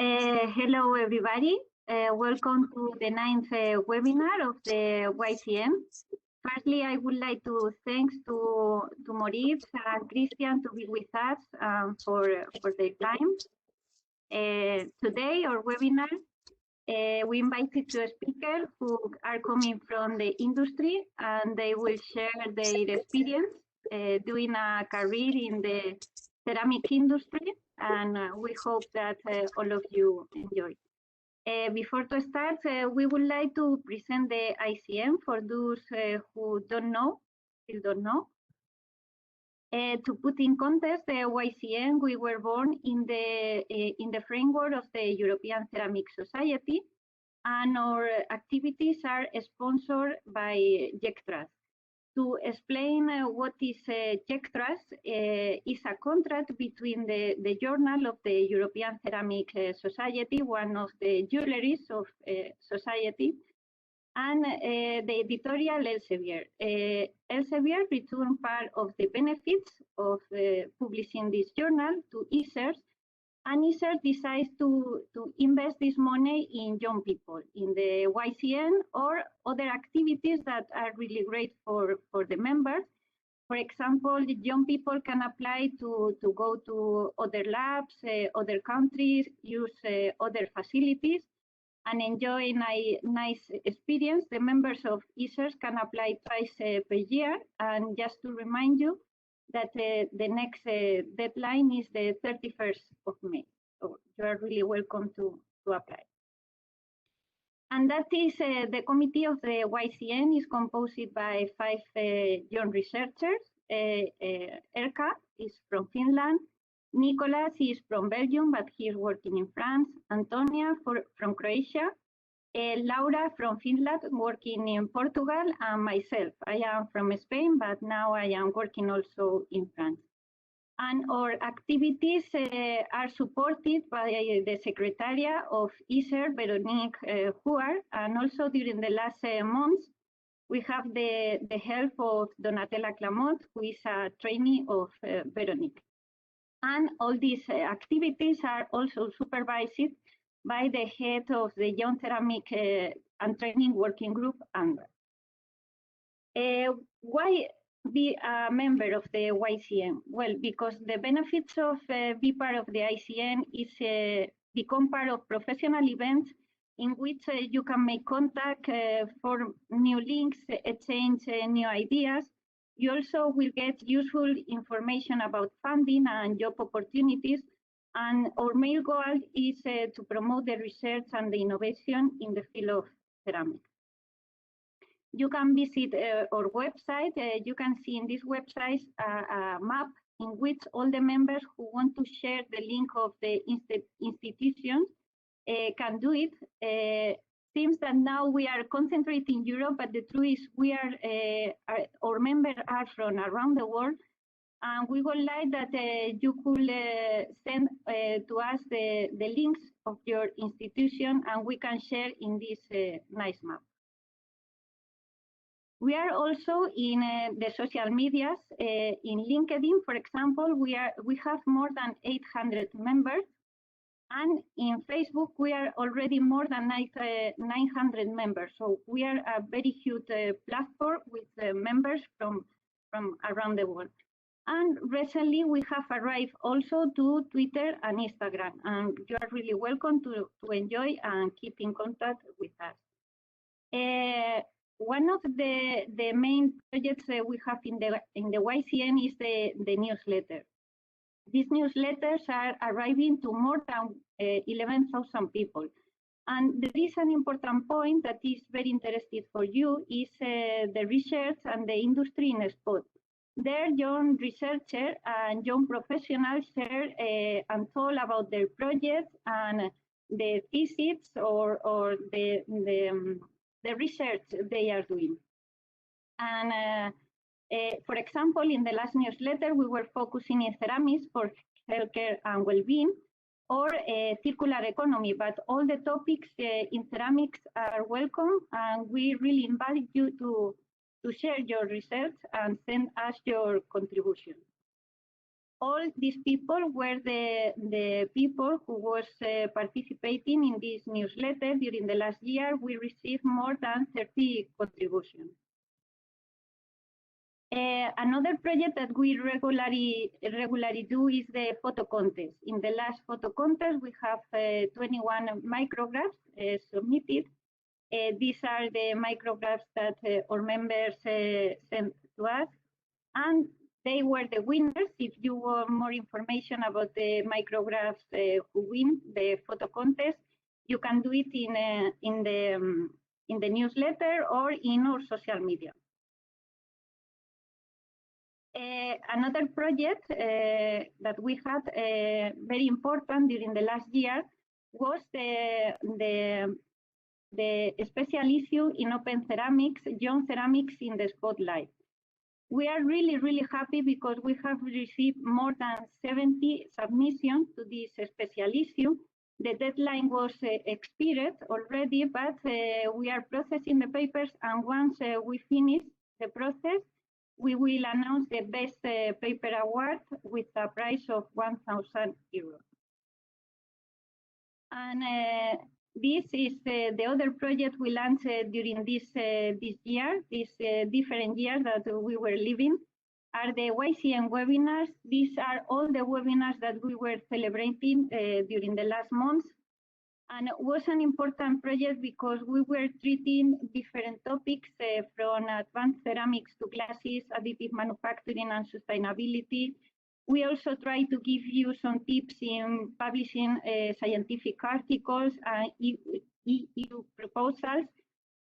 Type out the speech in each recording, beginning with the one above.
Hello, everybody. Welcome to the 9th webinar of the YCN. Firstly, I would like to thank to Moritz and Christian to be with us for their time. Today, our webinar, we invited two speakers who are coming from the industry, and they will share their experience doing a career in the ceramic industry, and we hope that all of you enjoy. Before to start, we would like to present the YCN for those who still don't know. To put in context, the YCN, we were born in the framework of the European Ceramic Society, and our activities are sponsored by YCN. To explain what is YCN, is a contract between the Journal of the European Ceramic Society, one of the jewelries of society, and the editorial Elsevier. Elsevier returned part of the benefits of publishing this journal to ISERS, and ISERS decides to invest this money in young people, in the YCN or other activities that are really great for the members. For example, young people can apply to go to other labs, other countries, use other facilities, and enjoy a nice experience. The members of ISERS can apply twice per year. And just to remind you that the next deadline is the 31st of May. So you are really welcome to apply. And that is the committee of the YCN is composed by 5 young researchers. Erka is from Finland. Nicolas is from Belgium, but he is working in France. Antonia from Croatia. Laura from Finland, working in Portugal, and myself. I am from Spain, but now I am working also in France. And our activities are supported by the Secretariat of ISER, Veronique Huar, and also during the last months, we have the help of Donatella Clamont, who is a trainee of Veronique. And all these activities are also supervised by the head of the Young Ceramic and Training Working Group, ANDRA. Why be a member of the YCN? Well, because the benefits of be part of the YCN is become part of professional events in which you can make contact, form new links, exchange new ideas. You also will get useful information about funding and job opportunities. And our main goal is to promote the research and the innovation in the field of ceramics. You can visit our website. You can see in this website a map in which all the members who want to share the link of the institutions can do it. Seems that now we are concentrating in Europe, but the truth is we our members are from around the world, and we would like that you could send to us the links of your institution, and we can share in this nice map. We are also in the social medias. In LinkedIn, for example, we have more than 800 members. And in Facebook, we are already more than 900 members. So we are a very huge platform with members from around the world. And recently, we have arrived also to Twitter and Instagram. And you are really welcome to enjoy and keep in contact with us. One of the main projects we have in the YCN is the newsletter. These newsletters are arriving to more than 11,000 people. And there is an important point that is very interesting for you is the research and the industry in spot. There, young researchers and young professionals share and talk about their projects and the thesis or the research they are doing. And for example, in the last newsletter, we were focusing in ceramics for healthcare and well-being, or circular economy, but all the topics in ceramics are welcome, and we really invite you to share your research and send us your contribution. all these people were the people who was participating in this newsletter. During the last year, we received more than 30 contributions. Another project that we regularly do is the photo contest. In the last photo contest, we have 21 micrographs submitted. These are the micrographs that our members sent to us, and they were the winners. If you want more information about the micrographs who win the photo contest, you can do it in the newsletter or in our social media. Another project that we had very important during the last year was the special issue in open ceramics, young ceramics in the spotlight. We are really happy because we have received more than 70 submissions to this special issue. The deadline was expired already, but we are processing the papers, and once we finish the process, we will announce the best paper award with a prize of 1,000 euros. And this is the other project we launched during this year, this different year that we were living, are the YCN webinars. These are all the webinars that we were celebrating during the last months. And it was an important project because we were treating different topics from advanced ceramics to glasses, additive manufacturing and sustainability. We also try to give you some tips in publishing scientific articles and EU proposals.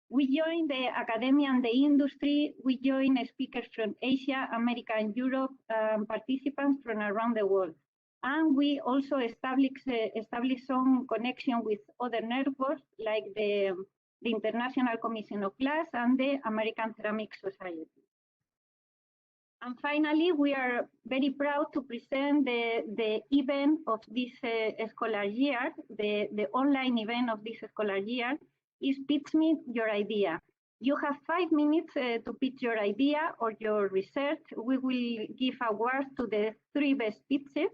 We join the academia and the industry. We join speakers from Asia, America, and Europe, participants from around the world. And we also establish some connection with other networks like the International Commission of Glass and the American Ceramic Society. And finally, we are very proud to present the event of this scholar year, the online event of this scholar year is Pitch Me Your Idea. You have 5 minutes to pitch your idea or your research. We will give awards to the 3 best pitches.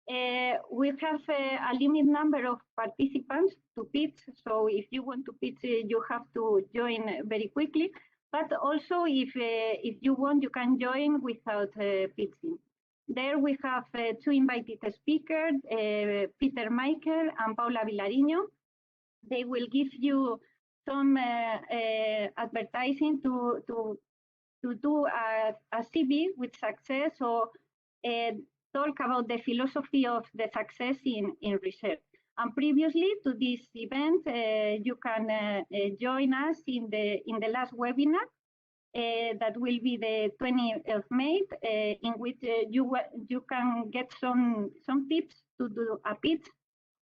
We have a limited number of participants to pitch, so if you want to pitch, you have to join very quickly. But also, if you want, you can join without pitching. There we have 2 invited speakers, Peter Michael and Paula Vilariño. They will give you some advertising to do a CV with success, or talk about the philosophy of the success in research. And previously to this event, you can join us in the last webinar that will be the 20th of May, in which you can get some tips to do a pitch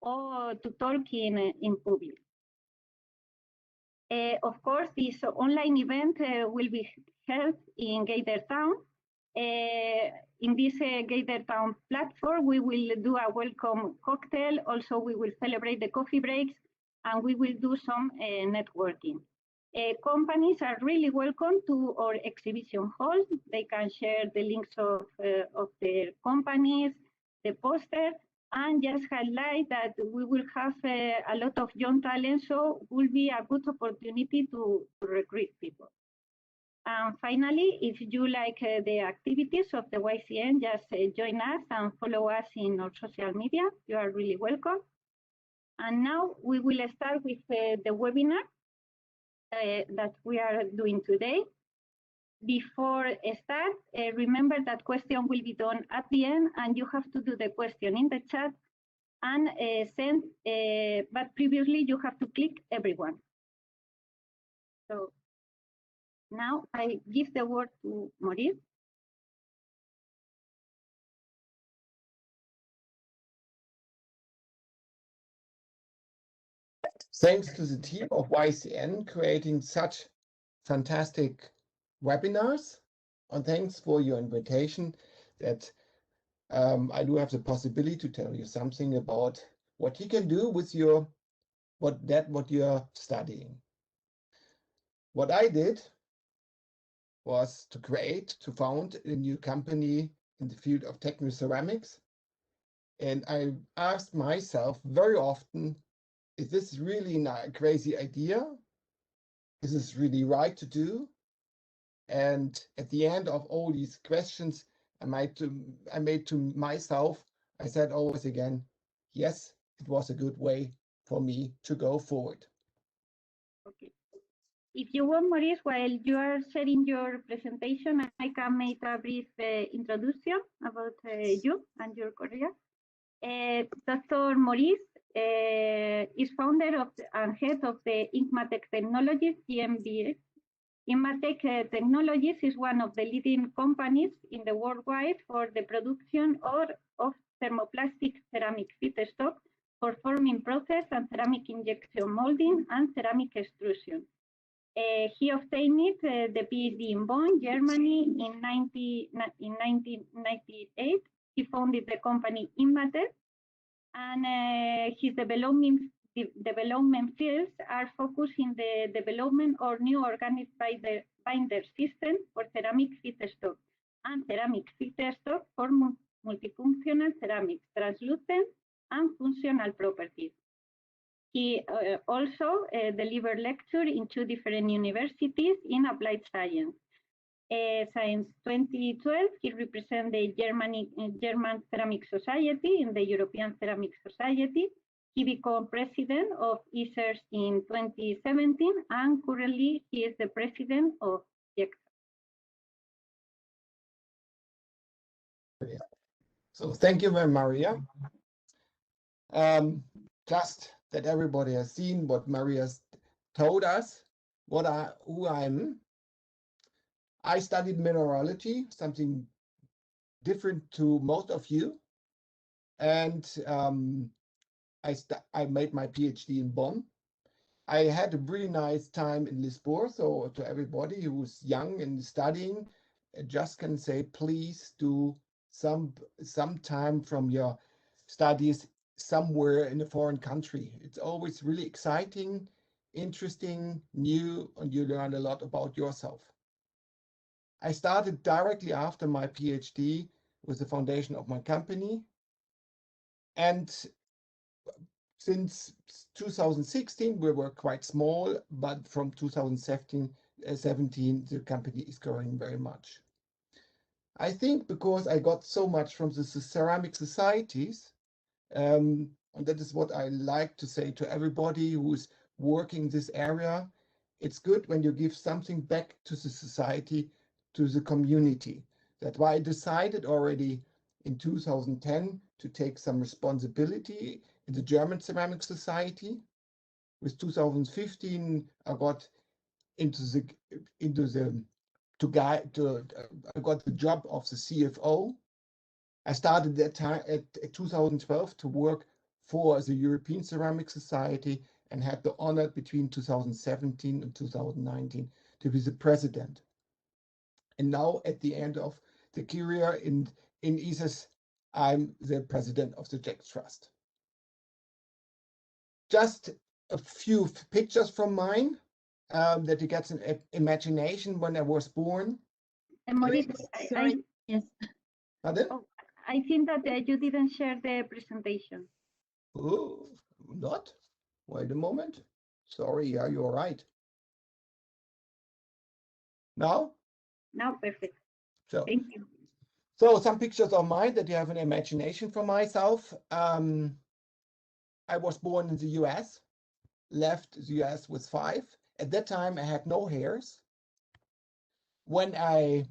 or to talk in public. Of course, this online event will be held in Gator Town. In this Gator Town platform, we will do a welcome cocktail. Also, we will celebrate the coffee breaks, and we will do some networking. Companies are really welcome to our exhibition hall. They can share the links of their companies, the poster, and just highlight that we will have a lot of young talent, so it will be a good opportunity to recruit people. And finally, if you like the activities of the YCN, just join us and follow us in our social media. You are really welcome. And now we will start with the webinar that we are doing today. Before I start, remember that question will be done at the end, and you have to do the question in the chat and send, but previously you have to click everyone. So now I give the word to Moritz. Thanks to the team of YCN creating such fantastic webinars, and thanks for your invitation that I do have the possibility to tell you something about what you can do with what you're studying. What I did was to found a new company in the field of technoceramics. And I asked myself very often, is this really a crazy idea? Is this really right to do? And at the end of all these questions, I made to myself, I said always again, yes, it was a good way for me to go forward. Okay. If you want, Maurice, while you are sharing your presentation, I can make a brief introduction about you and your career. Dr. Moritz is founder of and head of the Inkmatec Technologies GmbH. Inkmatec Technologies is one of the leading companies in the worldwide for the production of thermoplastic ceramic feedstock for forming process and ceramic injection molding and ceramic extrusion. He obtained the PhD in Bonn, Germany in 1998. He founded the company Inkmatec, and his development fields are focused in the development of new organic binder systems for ceramic feedstock and ceramic feedstock for multifunctional ceramics, translucent and functional properties. He also delivered lectures in 2 different universities in applied science. Since 2012, he represents the German Ceramic Society in the European Ceramic Society. He became president of ESERS in 2017, and currently he is the president of JECSA. So thank you, Maria. Just that everybody has seen what Maria's told us, who I'm. I studied mineralogy, something different to most of you, and I made my PhD in Bonn. I had a really nice time in Lisbon, so to everybody who's young and studying, I just can say, please do some time from your studies somewhere in a foreign country. It's always really exciting, interesting, new, and you learn a lot about yourself. I started directly after my PhD with the foundation of my company. And since 2016, we were quite small, but from 2017, the company is growing very much. I think because I got so much from the ceramic societies, and that is what I like to say to everybody who's working this area. It's good when you give something back to the society, to the community. That's why I decided already in 2010 to take some responsibility in the German Ceramic Society. With 2015, I got I got the job of the CFO. I started that time at 2012 to work for the European Ceramic Society and had the honor between 2017 and 2019 to be the president. And now at the end of the career in ESERS, I'm the president of the JECS Trust. Just a few pictures from mine that you get an imagination when I was born. And Maurice, Yes. Pardon? Oh, I think that you didn't share the presentation. Oh, not? Wait a moment. Sorry, yeah, you're right. Now? Now, perfect. So, Thank you. so some pictures of mine that you have an imagination for myself. I was born in the US, left the US with 5. At that time, I had no hairs. When I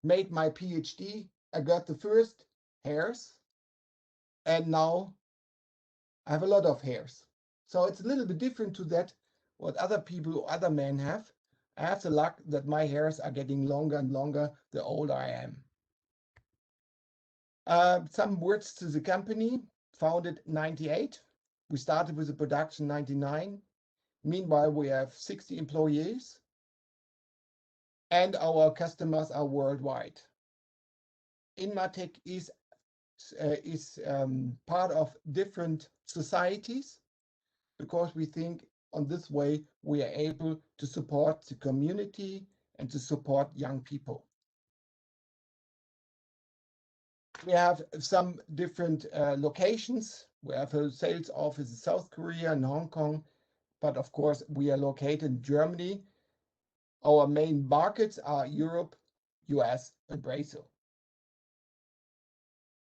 made my PhD, I got the first hairs, and now I have a lot of hairs. So it's a little bit different to that what other people, other men have. I have the luck that my hairs are getting longer and longer the older I am. Some words to the company, founded 98. We started with the production 99. Meanwhile, we have 60 employees, and our customers are worldwide. Inkmatec is part of different societies because we think on this way we are able to support the community and to support young people. We have some different locations. We have a sales office in South Korea and Hong Kong, but of course we are located in Germany. Our main markets are Europe, US, and Brazil.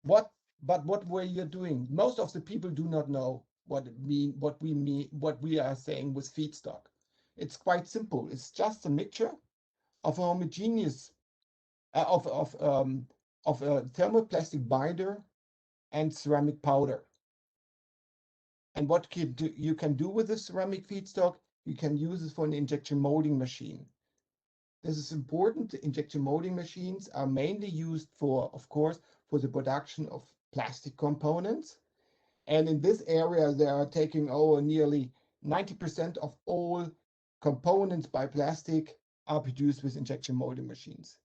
But what were you doing? Most of the people do not know what we are saying with feedstock. It's quite simple. It's just a mixture of a homogeneous of a thermoplastic binder and ceramic powder. And what you can do with the ceramic feedstock, you can use it for an injection molding machine. This is important. Injection molding machines are mainly used for, of course, for the production of plastic components. And in this area, they are taking over nearly 90% of all components by plastic are produced with injection molding machines.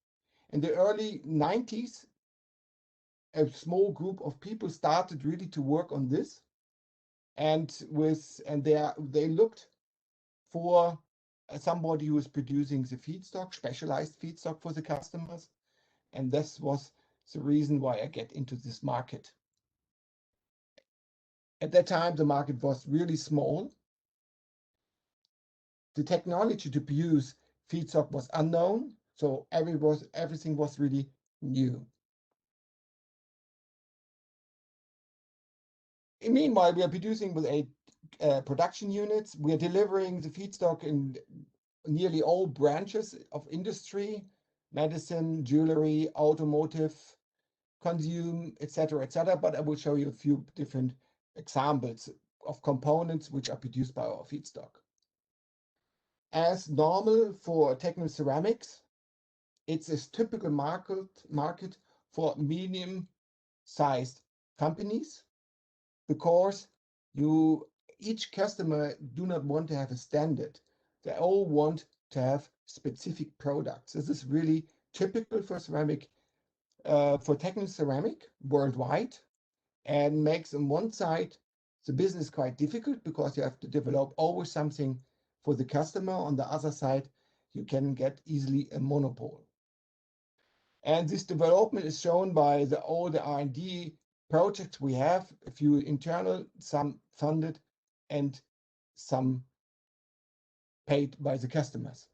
In the early 90s, a small group of people started really to work on this, and they looked for somebody who is producing the feedstock, specialized feedstock for the customers, and this was the reason why I get into this market. At that time, the market was really small. The technology to produce feedstock was unknown, so everything was really new. Meanwhile, we are producing with 8 production units. We are delivering the feedstock in nearly all branches of industry, medicine, jewelry, automotive, consume, etc., etc. But I will show you a few different examples of components which are produced by our feedstock. As normal for technoceramics, it's a typical market for medium-sized companies, because each customer do not want to have a standard. They all want to have specific products. This is really typical for ceramic, for technoceramic worldwide, and makes on one side the business quite difficult because you have to develop always something for the customer. On the other side, you can get easily a monopoly. And this development is shown by all the R&D projects we have, a few internal, some funded, and some paid by the customers.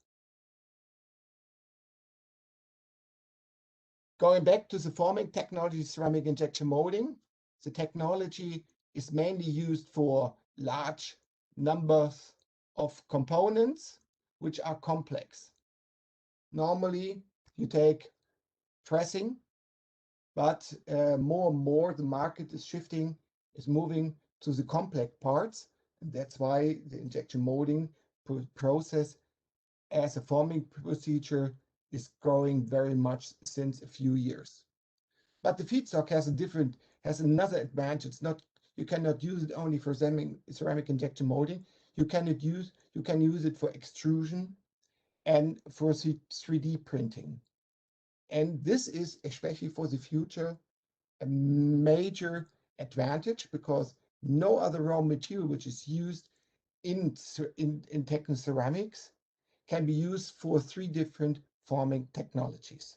Going back to the forming technology, ceramic injection molding, the technology is mainly used for large numbers of components which are complex. Normally, you take pressing, but more and more the market is moving to the complex parts, and that's why the injection molding process as a forming procedure is growing very much since a few years. But the feedstock has another advantage. You cannot use it only for ceramic injection molding. You can use it for extrusion and for 3D printing. And this is, especially for the future, a major advantage, because no other raw material which is used in technoceramics can be used for 3 different forming technologies.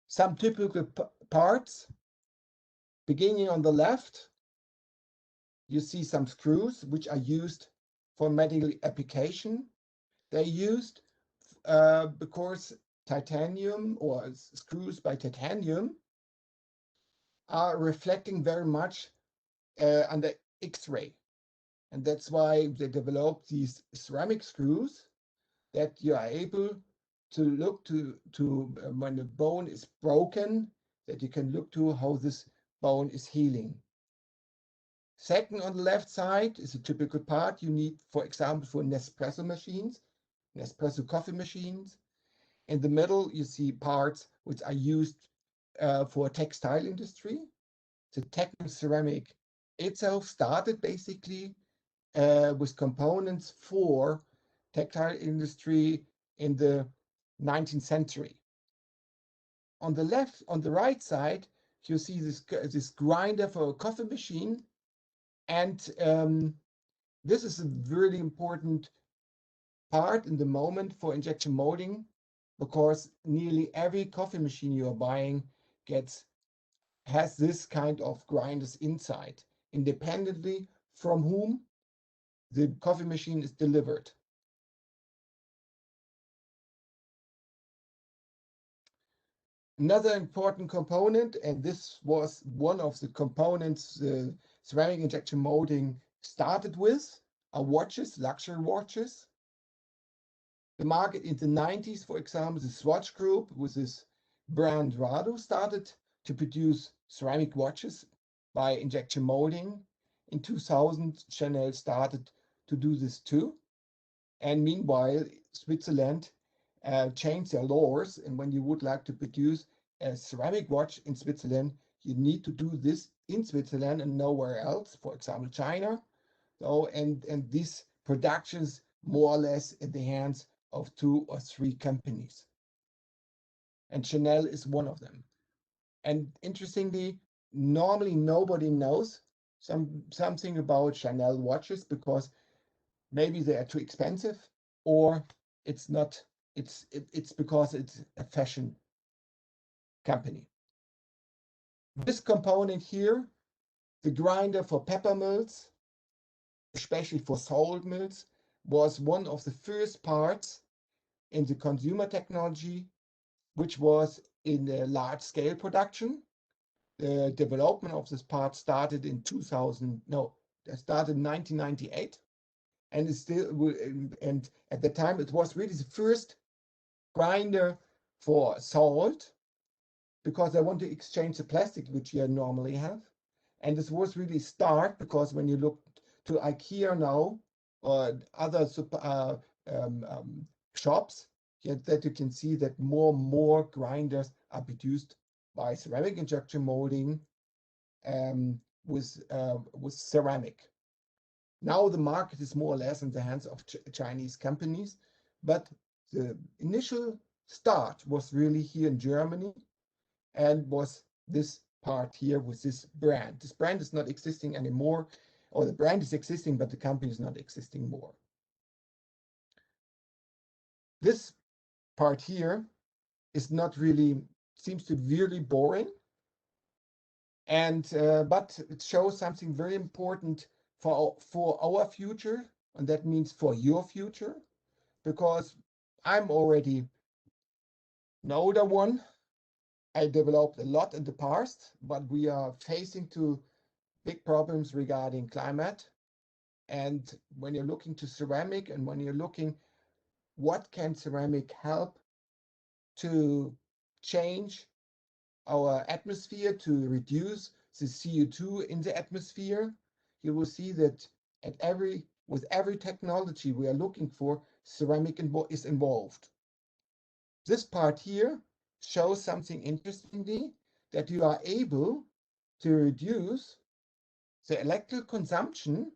Some typical parts, beginning on the left, you see some screws which are used for medical application. They're used because titanium, or screws by titanium, are reflecting very much under X-ray. And that's why they developed these ceramic screws that you are able to look to when the bone is broken, that you can look to how this bone is healing. Second, on the left side is a typical part you need, for example, for Nespresso machines, Nespresso coffee machines. In the middle, you see parts which are used for textile industry. The technoceramic itself started basically with components for textile industry in the 19th century. On the right side, you see this grinder for a coffee machine, and this is a really important part in the moment for injection molding, because nearly every coffee machine you are buying has this kind of grinders inside, independently from whom the coffee machine is delivered. Another important component, and this was one of the components ceramic injection molding started with, are watches, luxury watches. The market in the 90s, for example, the Swatch Group with this brand Rado started to produce ceramic watches by injection molding. In 2000, Chanel started to do this too. And meanwhile, Switzerland changed their laws. And when you would like to produce a ceramic watch in Switzerland, you need to do this in Switzerland and nowhere else, for example, China. So, and these productions more or less in the hands of 2 or 3 companies. And Chanel is one of them. And interestingly, normally nobody knows something about Chanel watches because maybe they are too expensive, or it's not. It's because it's a fashion company. This component here, the grinder for pepper mills, especially for salt mills, was one of the first parts in the consumer technology, which was in the large scale production. The development of this part started in 1998. And it's still, and at the time it was really the first grinder for salt, because I want to exchange the plastic which you normally have. And this was really start, because when you look to IKEA now or other shops, that you can see that more and more grinders are produced by ceramic injection molding with ceramic. Now the market is more or less in the hands of Chinese companies, but the initial start was really here in Germany, and was this part here with this brand. This brand is not existing anymore, or the brand is existing, but the company is not existing more. This part here is not really, seems to be really boring, and but it shows something very important for our future, and that means for your future, because I'm already an older one. I developed a lot in the past, but we are facing to big problems regarding climate. And when you're looking to ceramic, and when you're looking what can ceramic help to change our atmosphere, to reduce the CO2 in the atmosphere, you will see that with every technology we are looking for, ceramic is involved. This part here shows something interestingly, that you are able to reduce the electrical consumption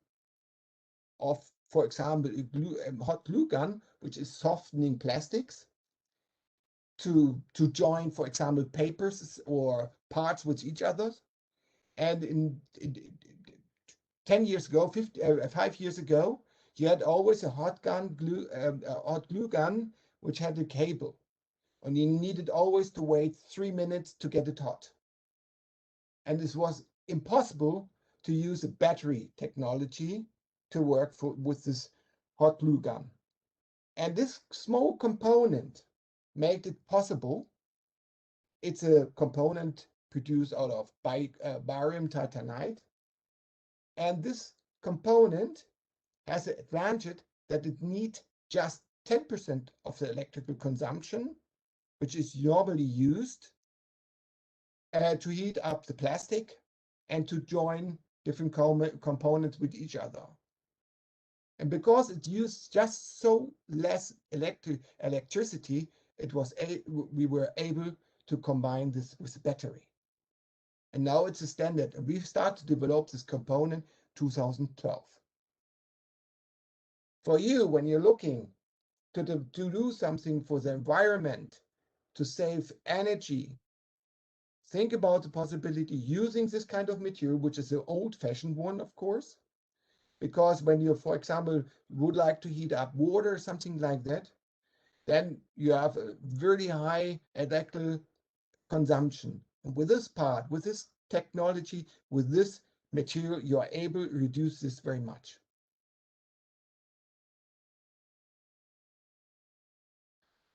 of, for example, a hot glue gun, which is softening plastics, to join, for example, papers or parts with each other. And in 10 years ago, 5 years ago, you had always a hot glue gun, which had a cable, and you needed always to wait 3 minutes to get it hot. And this was impossible to use a battery technology to work with this hot glue gun. And this small component made it possible. It's a component produced out of barium titanide. And this component has the advantage that it needs just 10% of the electrical consumption, which is normally used to heat up the plastic and to join different components with each other. And because it used just so less electricity, we were able to combine this with battery. And now it's a standard, and we've started to develop this component 2012. For you, when you're looking to do something for the environment, to save energy, think about the possibility using this kind of material, which is the old-fashioned one, of course, because when you, for example, would like to heat up water or something like that, then you have a very high electrical consumption. And with this part, with this technology, with this material, you are able to reduce this very much.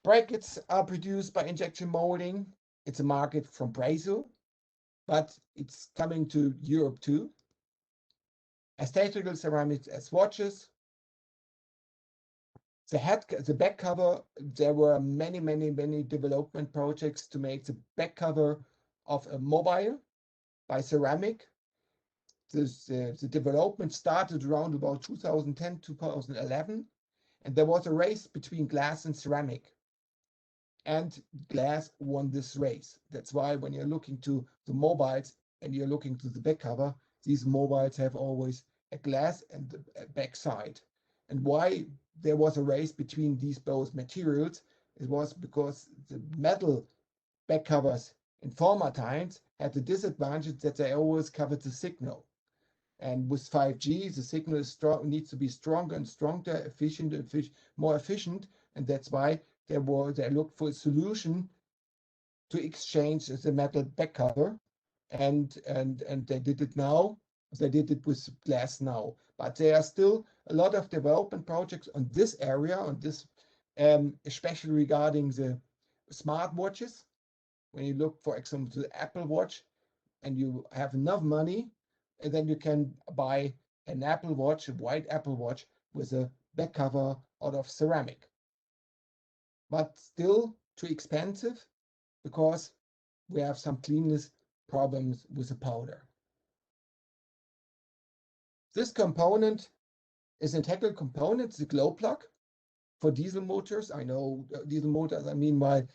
Brackets are produced by injection molding. It's a market from Brazil, but it's coming to Europe too. Aesthetical ceramics as watches. The back cover, there were many development projects to make the back cover of a mobile by ceramic. The development started around about 2010, 2011, and there was a race between glass and ceramic. And glass won this race. That's why when you're looking to the mobiles and you're looking to the back cover, these mobiles have always a glass and the back side. And why there was a race between these both materials, it was because the metal back covers in former times had the disadvantage that they always covered the signal. And with 5G, the signal is needs to be stronger and stronger, more efficient, and that's why they looked for a solution to exchange the metal back cover, and they did it now. They did it with glass now, but there are still a lot of development projects on this area, on this, especially regarding the smartwatches. When you look, for example, the Apple Watch, and you have enough money, and then you can buy an Apple Watch, a white Apple Watch with a back cover out of ceramic. But still too expensive because we have some cleanness problems with the powder. This component is an integral component, the glow plug for diesel motors. I know diesel motors, I mean by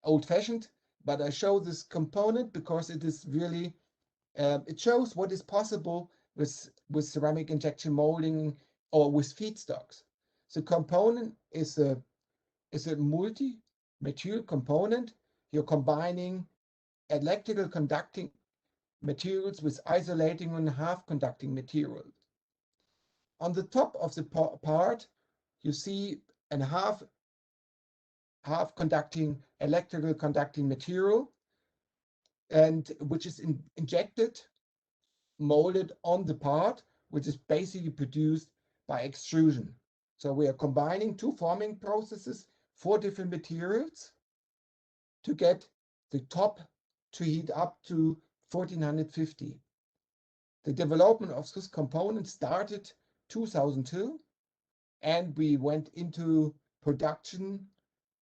old-fashioned, but I show this component because it is really it shows what is possible with ceramic injection molding or with feedstocks. The component is a multi-material component. You're combining electrical conducting materials with isolating and half conducting materials. On the top of the part, you see a half conducting electrical conducting material, and which is injected, molded on the part, which is basically produced by extrusion. So we are combining two forming processes, 4 different materials, to get the top to heat up to 1450. The development of this component started 2002, and we went into production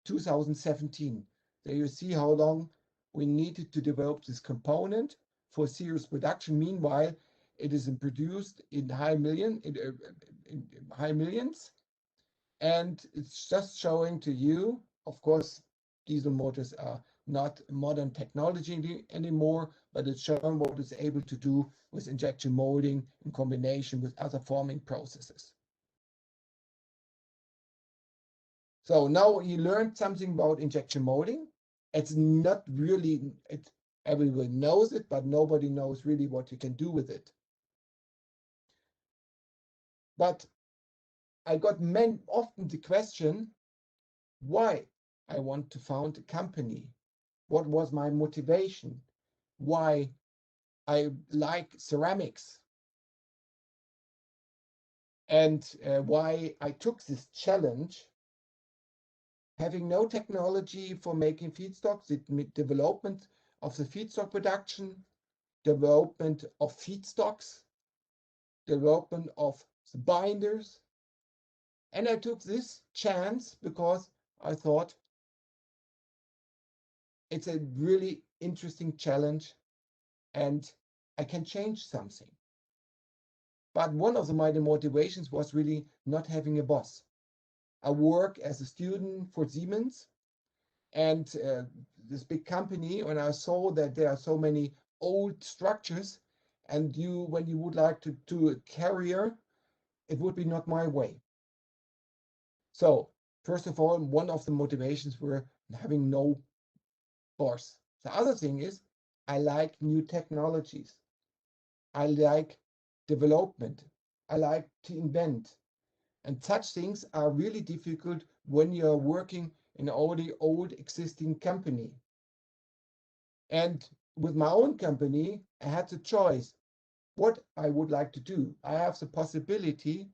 2017. There you see how long we needed to develop this component for serious production. Meanwhile, it is produced in high millions, and it's just showing to you, of course, diesel motors are not modern technology anymore, but it's showing what it's able to do with injection molding in combination with other forming processes. So now you learned something about injection molding. It's not really, everyone knows it, but nobody knows really what you can do with it. But I got often the question, why I want to found a company. What was my motivation? Why I like ceramics? And why I took this challenge, having no technology for making feedstocks, the development of the feedstock production, development of feedstocks, development of the binders. And I took this chance because I thought it's a really interesting challenge and I can change something. But one of my motivations was really not having a boss. I work as a student for Siemens, and this big company, when I saw that there are so many old structures, and when you would like to do a career, it would be not my way. So first of all, one of the motivations were having no boss. The other thing is I like new technologies. I like development. I like to invent. And such things are really difficult when you're working in already old existing company. And with my own company, I had the choice what I would like to do. I have the possibility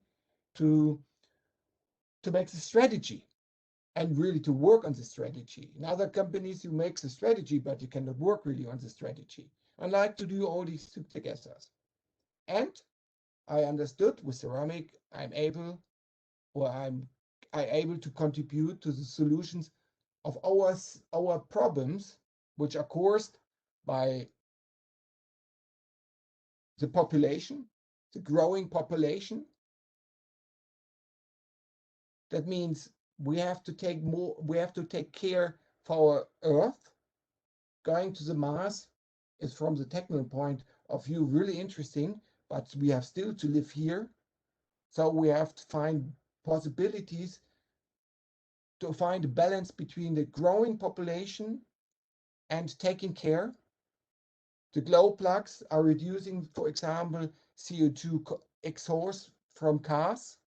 to make the strategy and really to work on the strategy. In other companies, you make the strategy, but you cannot work really on the strategy. I like to do all these two together. And I understood with ceramic, I'm able to contribute to the solutions of our problems, which are caused by the population, the growing population. That means we have to take care for our Earth. Going to the Mars is, from the technical point of view, really interesting, but we have still to live here. So we have to find possibilities to find a balance between the growing population and taking care. The glow plugs are reducing, for example, CO2 exhaust from cars.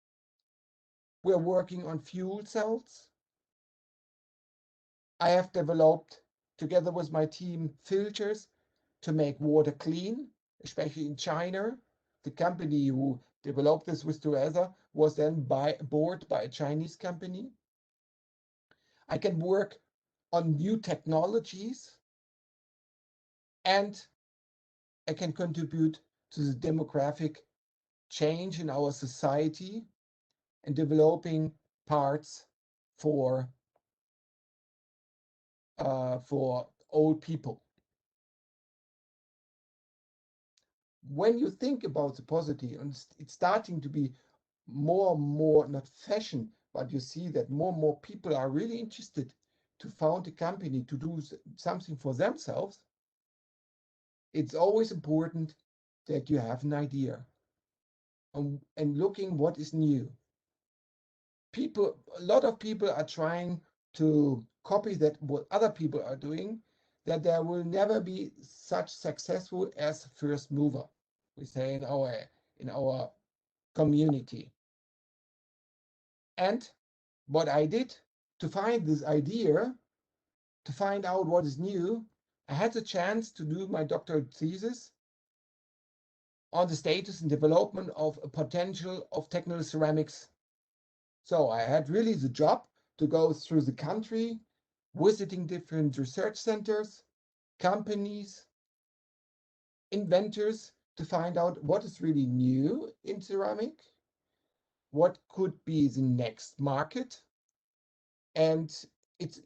We're working on fuel cells. I have developed, together with my team, filters to make water clean, especially in China. The company who developed this with together was then bought by a Chinese company. I can work on new technologies, and I can contribute to the demographic change in our society and developing parts for old people. When you think about the positive, and it's starting to be more and more, not fashion, but you see that more and more people are really interested to found a company to do something for themselves. It's always important that you have an idea and looking what is new. A lot of people are trying to copy that what other people are doing, that there will never be such successful as first mover, we say in our community. And what I did to find this idea, to find out what is new, I had the chance to do my doctoral thesis on the status and development of a potential of technical ceramics. So I had really the job to go through the country, visiting different research centers, companies, inventors, to find out what is really new in ceramic, what could be the next market. And it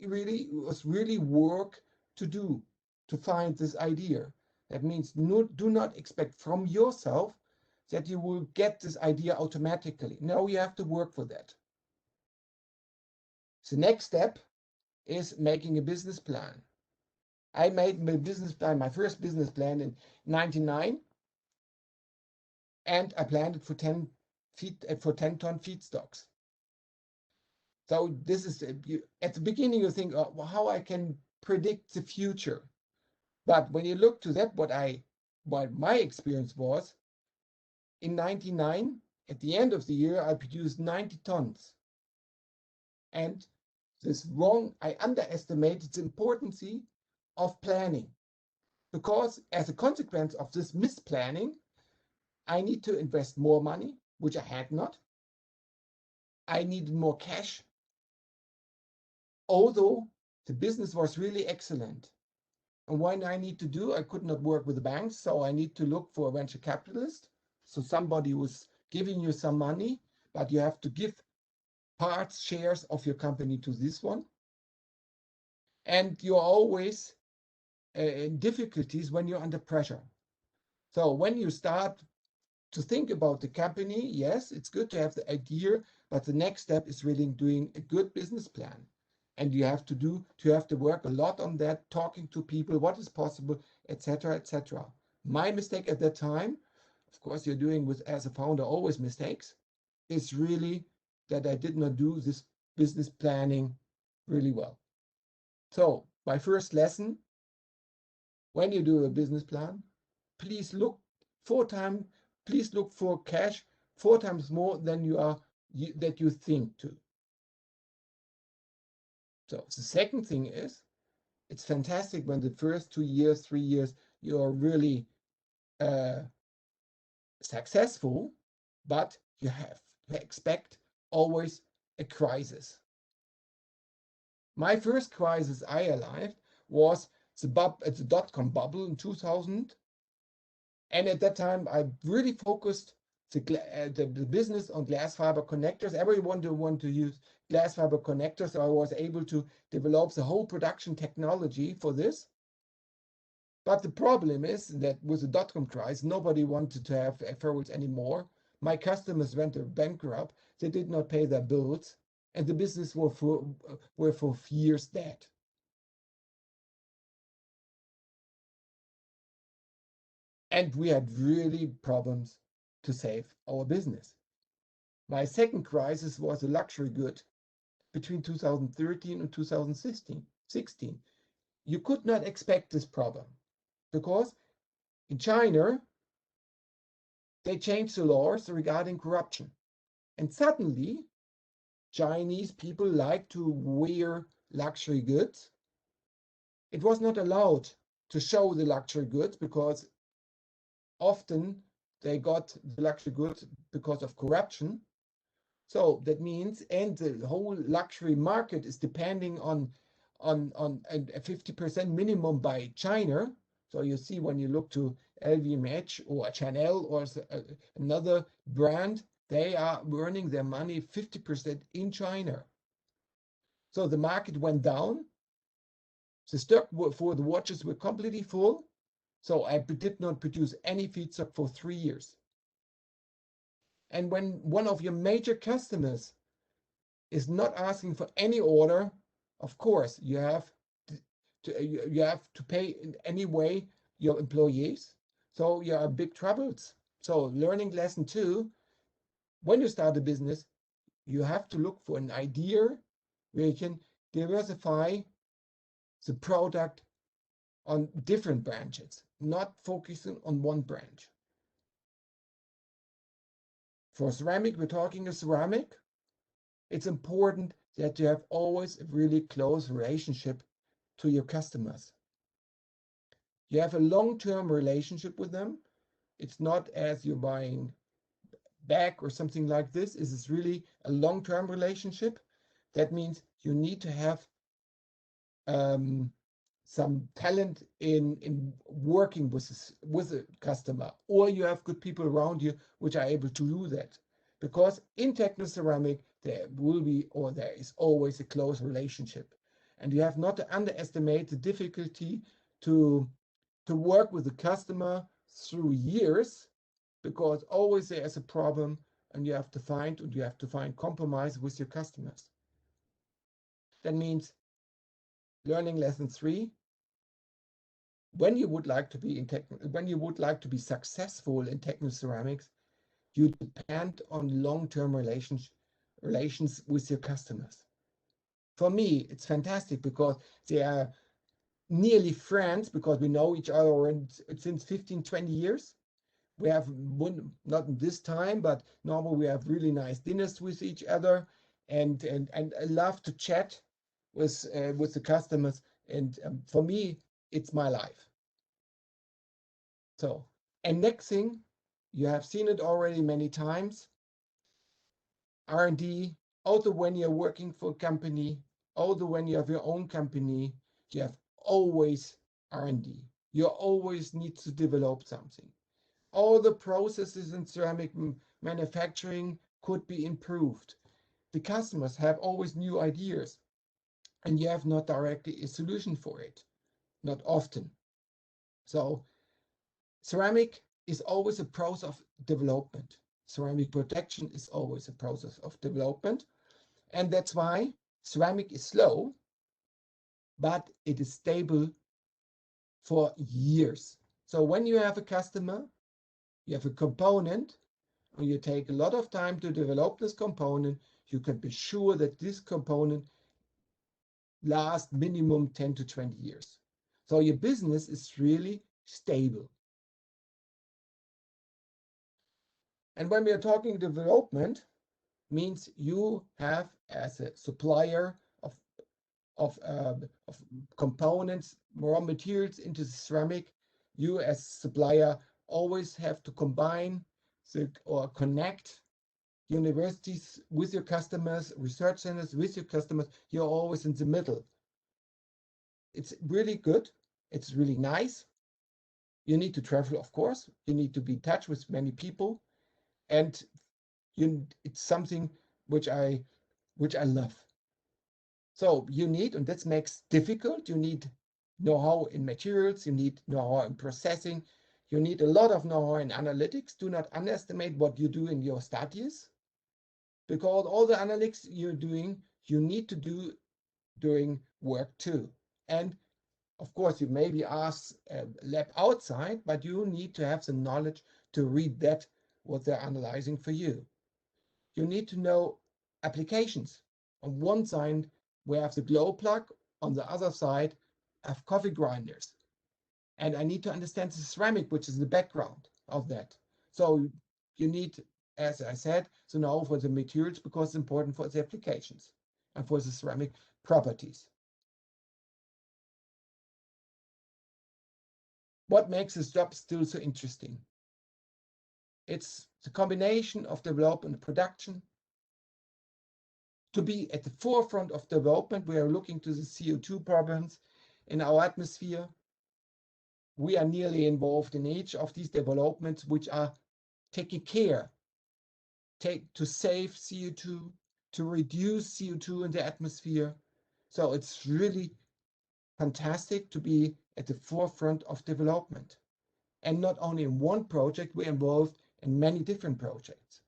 was really work to do to find this idea. That means do not expect from yourself that you will get this idea automatically. No, you have to work for that. The next step is making a business plan. I made my business plan, my first business plan in 1999, and I planned it for 10 ton feedstocks. So this is, at the beginning you think, oh, well, how I can predict the future. But when you look to that, what my experience was, in 1999, at the end of the year, I produced 90 tons. And I underestimated the importance of planning. Because as a consequence of this misplanning, I need to invest more money, which I had not. I needed more cash, although the business was really excellent. And what I need to do, I could not work with the banks, so I need to look for a venture capitalist. So somebody who's giving you some money, but you have to give shares of your company to this one. And you're always in difficulties when you're under pressure. So when you start to think about the company, yes, it's good to have the idea, but the next step is really doing a good business plan. And you have to work a lot on that, talking to people, what is possible, etc., etc. My mistake at that time, of course, you're doing as a founder always mistakes, is really that I did not do this business planning really well. So my first lesson, when you do a business plan, please look for cash 4 times more than that you think to. So the second thing is it's fantastic when the first 2 years, 3 years, you're really successful, but you have to expect always a crisis. My first crisis I arrived was the dot-com bubble in 2000. And at that time, I really focused the business on glass fiber connectors. Everyone wanted to use glass fiber connectors, so I was able to develop the whole production technology for this. But the problem is that with the dot-com crisis, nobody wanted to have ferrules anymore. My customers went bankrupt. They did not pay their bills, and the business were for years dead. And we had really problems to save our business. My second crisis was a luxury good between 2013 and 2016. You could not expect this problem because in China, they changed the laws regarding corruption. And suddenly, Chinese people like to wear luxury goods. It was not allowed to show the luxury goods because often they got the luxury goods because of corruption. So that means, and the whole luxury market is depending on a 50% minimum by China. So you see when you look to LVMH or Chanel or another brand, they are earning their money 50% in China. So the market went down. The stock for the watches were completely full. So I did not produce any feedstock for 3 years. And when one of your major customers is not asking for any order, of course, you have to pay in any way your employees. So you are in big troubles. So learning lesson 2, when you start a business, you have to look for an idea where you can diversify the product on different branches, not focusing on one branch. For ceramic, we're talking a ceramic. It's important that you have always a really close relationship to your customers. You have a long-term relationship with them. It's not as you're buying back or something like this. It is really a long-term relationship. That means you need to have some talent in working with a customer, or you have good people around you which are able to do that. Because in technoceramic, there will be, or there is always a close relationship. And you have not to underestimate the difficulty to work with the customer through years, because always there is a problem and you have to find compromise with your customers. That means learning lesson 3, when you would like to be successful in technoceramics, you depend on long-term relations with your customers. For me, it's fantastic because they are nearly friends, because we know each other since 15, 20 years. We have not this time, but normally we have really nice dinners with each other, and I love to chat with the customers. And for me, it's my life. So, and next thing, you have seen it already many times. R&D, although when you're working for a company, although when you have your own company, you have always R&D. You always need to develop something. All the processes in ceramic manufacturing could be improved. The customers have always new ideas, and you have not directly a solution for it, not often. So ceramic is always a process of development. Ceramic protection is always a process of development. And that's why ceramic is slow, but it is stable for years. So when you have a customer, you have a component, and you take a lot of time to develop this component, you can be sure that this component lasts minimum 10 to 20 years. So your business is really stable. And when we are talking development, means you have, as a supplier of components, raw materials into the ceramic, you as supplier always have to combine or connect universities with your customers, research centers with your customers. You're always in the middle. It's really good. It's really nice. You need to travel, of course. You need to be in touch with many people, and it's something which I love. So you need, and that makes difficult. You need know-how in materials. You need know-how in processing. You need a lot of know-how in analytics. Do not underestimate what you do in your studies, because all the analytics you're doing, you need to do during work too. And of course, you maybe ask a lab outside, but you need to have the knowledge to read that, what they're analyzing for you. You need to know applications. On one side, we have the glow plug. On the other side, I have coffee grinders. And I need to understand the ceramic, which is the background of that. So you need, as I said, to know for the materials, because it's important for the applications and for the ceramic properties. What makes this job still so interesting? It's the combination of development and production. To be at the forefront of development, we are looking to the CO2 problems in our atmosphere. We are nearly involved in each of these developments, which are taking care to save CO2, to reduce CO2 in the atmosphere. So it's really fantastic to be at the forefront of development. And not only in one project, we're involved in many different projects.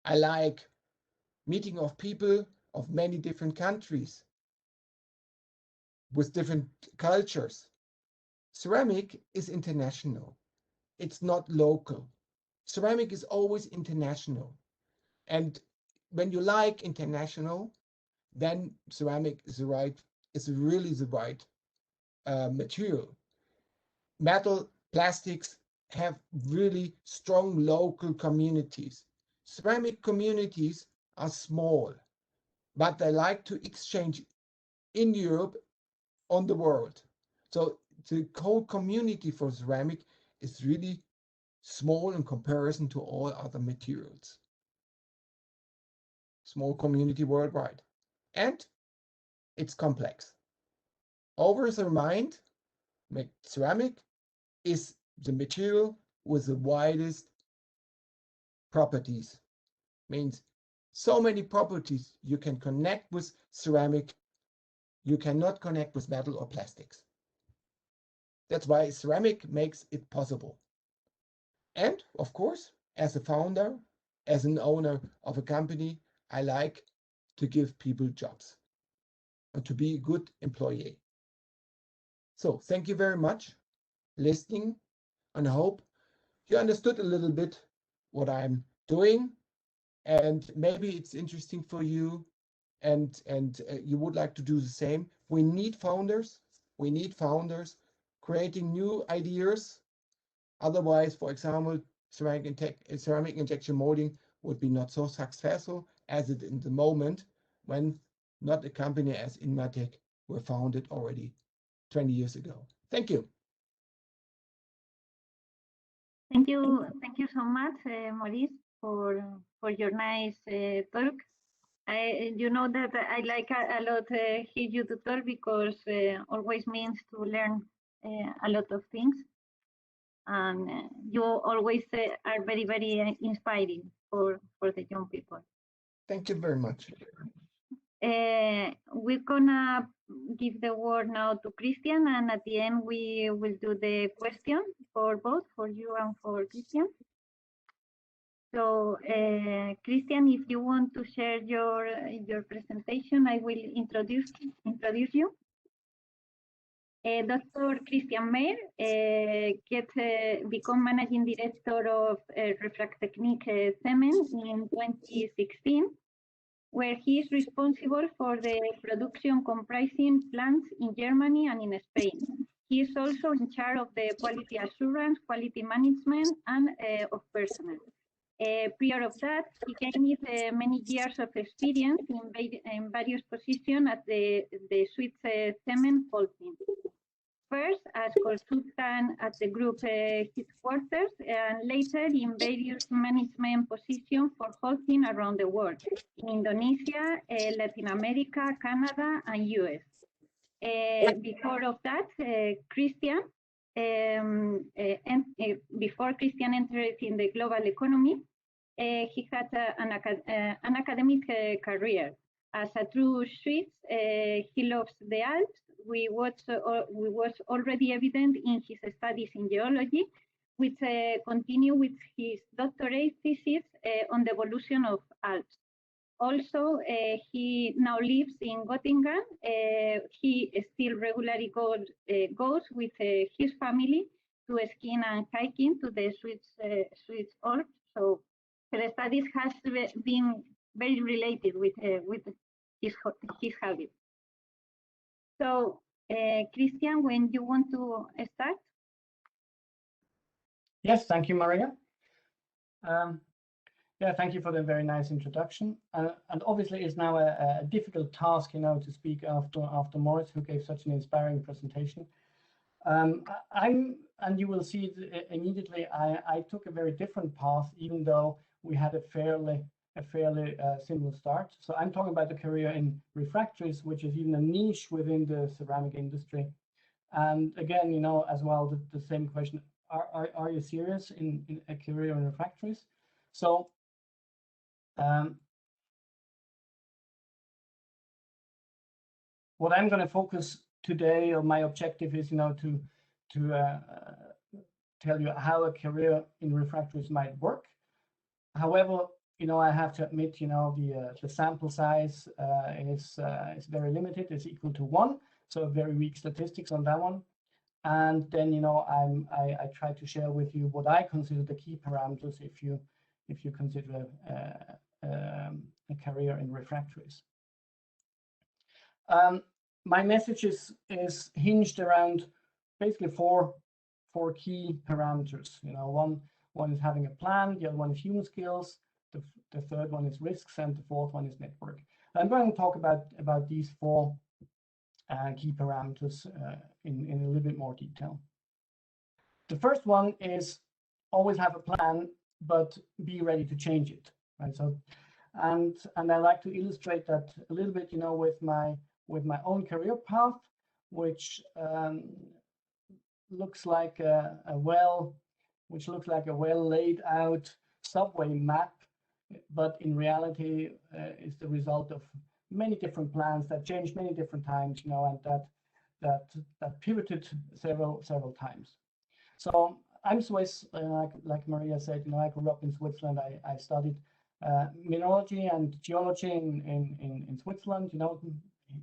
I like meeting of people of many different countries with different cultures. Ceramic is international. It's not local. Ceramic is always international. And when you like international, then ceramic is really the right material. Metal, plastics have really strong local communities. Ceramic communities are small, but they like to exchange in Europe, on the world. So the whole community for ceramic is really small in comparison to all other materials. Small community worldwide. And it's complex. Over the mind, ceramic is the material with the widest properties. Means so many properties you can connect with ceramic, you cannot connect with metal or plastics. That's why ceramic makes it possible. And of course, as a founder, as an owner of a company, I like to give people jobs and to be a good employee. So thank you very much listening, and I hope you understood a little bit what I'm doing, and maybe it's interesting for you, and you would like to do the same. We need founders. We need founders creating new ideas. Otherwise, for example, ceramic injection molding would be not so successful as it in the moment, when not a company as Inmatec were founded already 20 years ago. Thank you. Thank you so much, Moritz, for your nice talk. You know that I like a lot hear you to talk, because always means to learn a lot of things, and you always are very, very inspiring for the young people. Thank you very much. We're gonna give the word now to Christian, and at the end we will do the question for both, for you and for Christian. So, Christian, if you want to share your presentation, I will introduce you. Dr. Christian Meyre become managing director of Refractories Cement in 2016, where he is responsible for the production comprising plants in Germany and in Spain. He is also in charge of the quality assurance, quality management, and of personnel. Prior of that, he gained many years of experience in various positions at the Swiss cement holding. First as consultant at the group headquarters, and later in various management positions for holding around the world, in Indonesia, Latin America, Canada, and US. Before of that, Christian, before Christian entered in the global economy, he had an academic career. As a true Swiss, he loves the Alps. We was already evident in his studies in geology, which continue with his doctorate thesis on the evolution of Alps. Also, he now lives in Göttingen. He still regularly goes with his family to skiing and hiking to the Swiss Alps. So the studies has been very related with his habit. So, Christian, when you want to start? Yes, thank you, Maria. Yeah, thank you for the very nice introduction. And obviously, it's now a difficult task, to speak after Moritz, who gave such an inspiring presentation. And you will see it immediately. I took a very different path, even though we had a fairly similar start. So I'm talking about the career in refractories, which is even a niche within the ceramic industry. And again, as well, the same question: are you serious in a career in refractories? So what I'm going to focus today, or my objective is, to tell you how a career in refractories might work. However, I have to admit, the sample size is very limited. It's equal to 1, so very weak statistics on that one. And then, I try to share with you what I consider the key parameters if you consider a career in refractories. My message is hinged around basically four key parameters. One is having a plan, the other one is human skills, the third one is risks, and the fourth one is network. I'm going to talk about these 4 key parameters in a little bit more detail. The first one is always have a plan, but be ready to change it. Right. So, and I like to illustrate that a little bit, with my own career path, which looks like a well laid out subway map, but in reality is the result of many different plans that changed many different times, and that pivoted several times. So I'm Swiss, like Maria said, I grew up in Switzerland. I studied mineralogy and geology in Switzerland.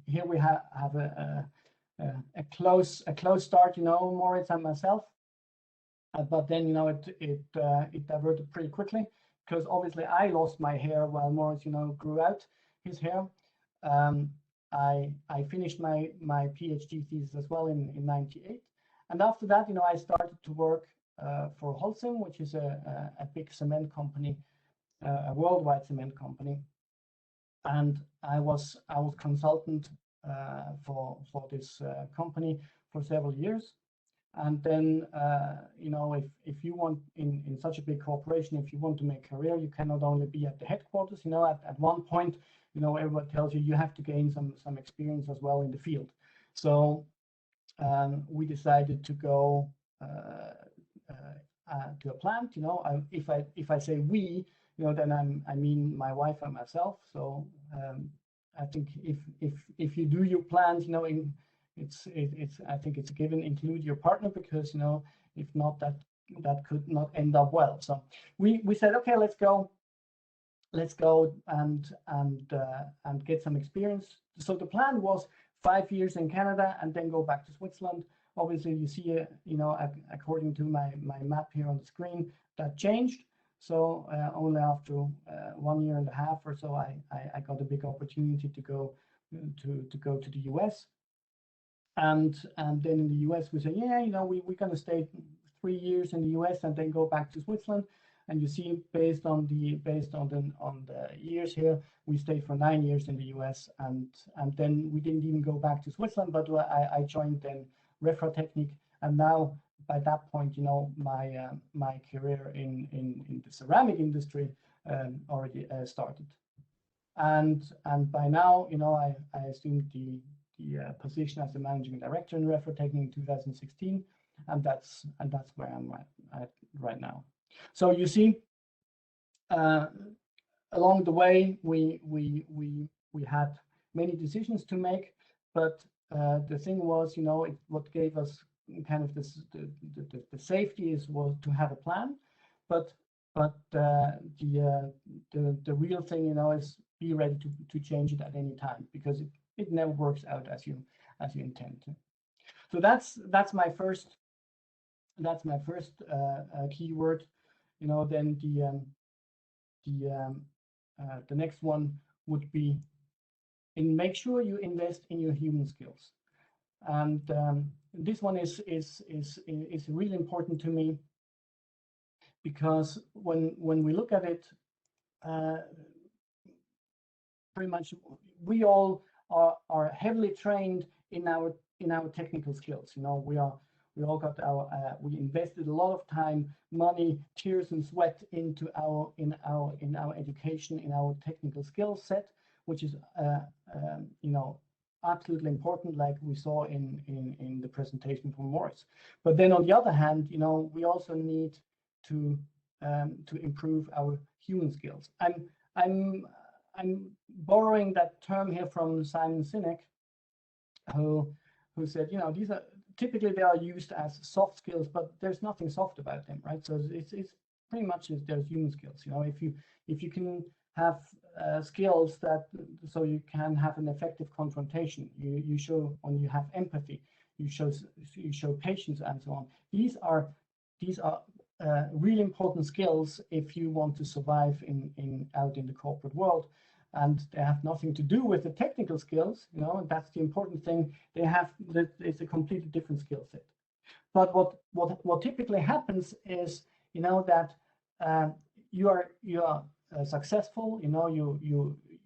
Here we have a close start, Moritz and myself. But then, it diverted pretty quickly, because obviously I lost my hair while Moritz, grew out his hair. I finished my PhD thesis as well in '98. And after that, I started to work for Holcim, which is a big cement company, a worldwide cement company. And I was consultant for this company for several years. And then, if you want, in such a big corporation, if you want to make a career, you cannot only be at the headquarters. At one point, everyone tells you have to gain some experience as well in the field. So we decided to go to a plant. If I say we, then I mean my wife and myself. So I think if you do your plans, I think it's a given, include your partner, because if not, that could not end up well. So we said, okay, let's go and get some experience. So the plan was 5 years in Canada and then go back to Switzerland. Obviously, you see, according to my map here on the screen, that changed. So only after 1.5 years or so, I got a big opportunity to go to the US. And then in the US, we said, we're going to stay 3 years in the US and then go back to Switzerland. And you see, based on the years here, we stayed for 9 years in the US, and then we didn't even go back to Switzerland. But I joined then Refractories, and now by that point, you know, my career in the ceramic industry already started. And by now, you know, I assumed the position as the managing director in Refractories in 2016, and that's where I'm at right now. So you see, along the way, we had many decisions to make, but the thing was, you know, what gave us kind of this the safety was to have a plan, but the real thing, you know, is be ready to change it at any time, because it never works out as you intend to. So that's my first keyword. You know, then the next one would be make sure you invest in your human skills, and this one is really important to me, because when we look at it, pretty much we all are heavily trained in our technical skills. You know, we all got our we invested a lot of time, money, tears and sweat into our education, in our technical skill set, which is you know, absolutely important, like we saw in the presentation from Moritz. But then on the other hand, you know, we also need to improve our human skills. I'm borrowing that term here from Simon Sinek, who said, you know, these are typically, they are used as soft skills, but there's nothing soft about them, right? So it's pretty much there's human skills. You know, if you can have skills that, so you can have an effective confrontation, you show, when you have empathy, you show patience and so on. These are really important skills if you want to survive out in the corporate world. And they have nothing to do with the technical skills, you know, and that's the important thing. It's a completely different skill set. But what typically happens is, you know, that you are successful, you know, you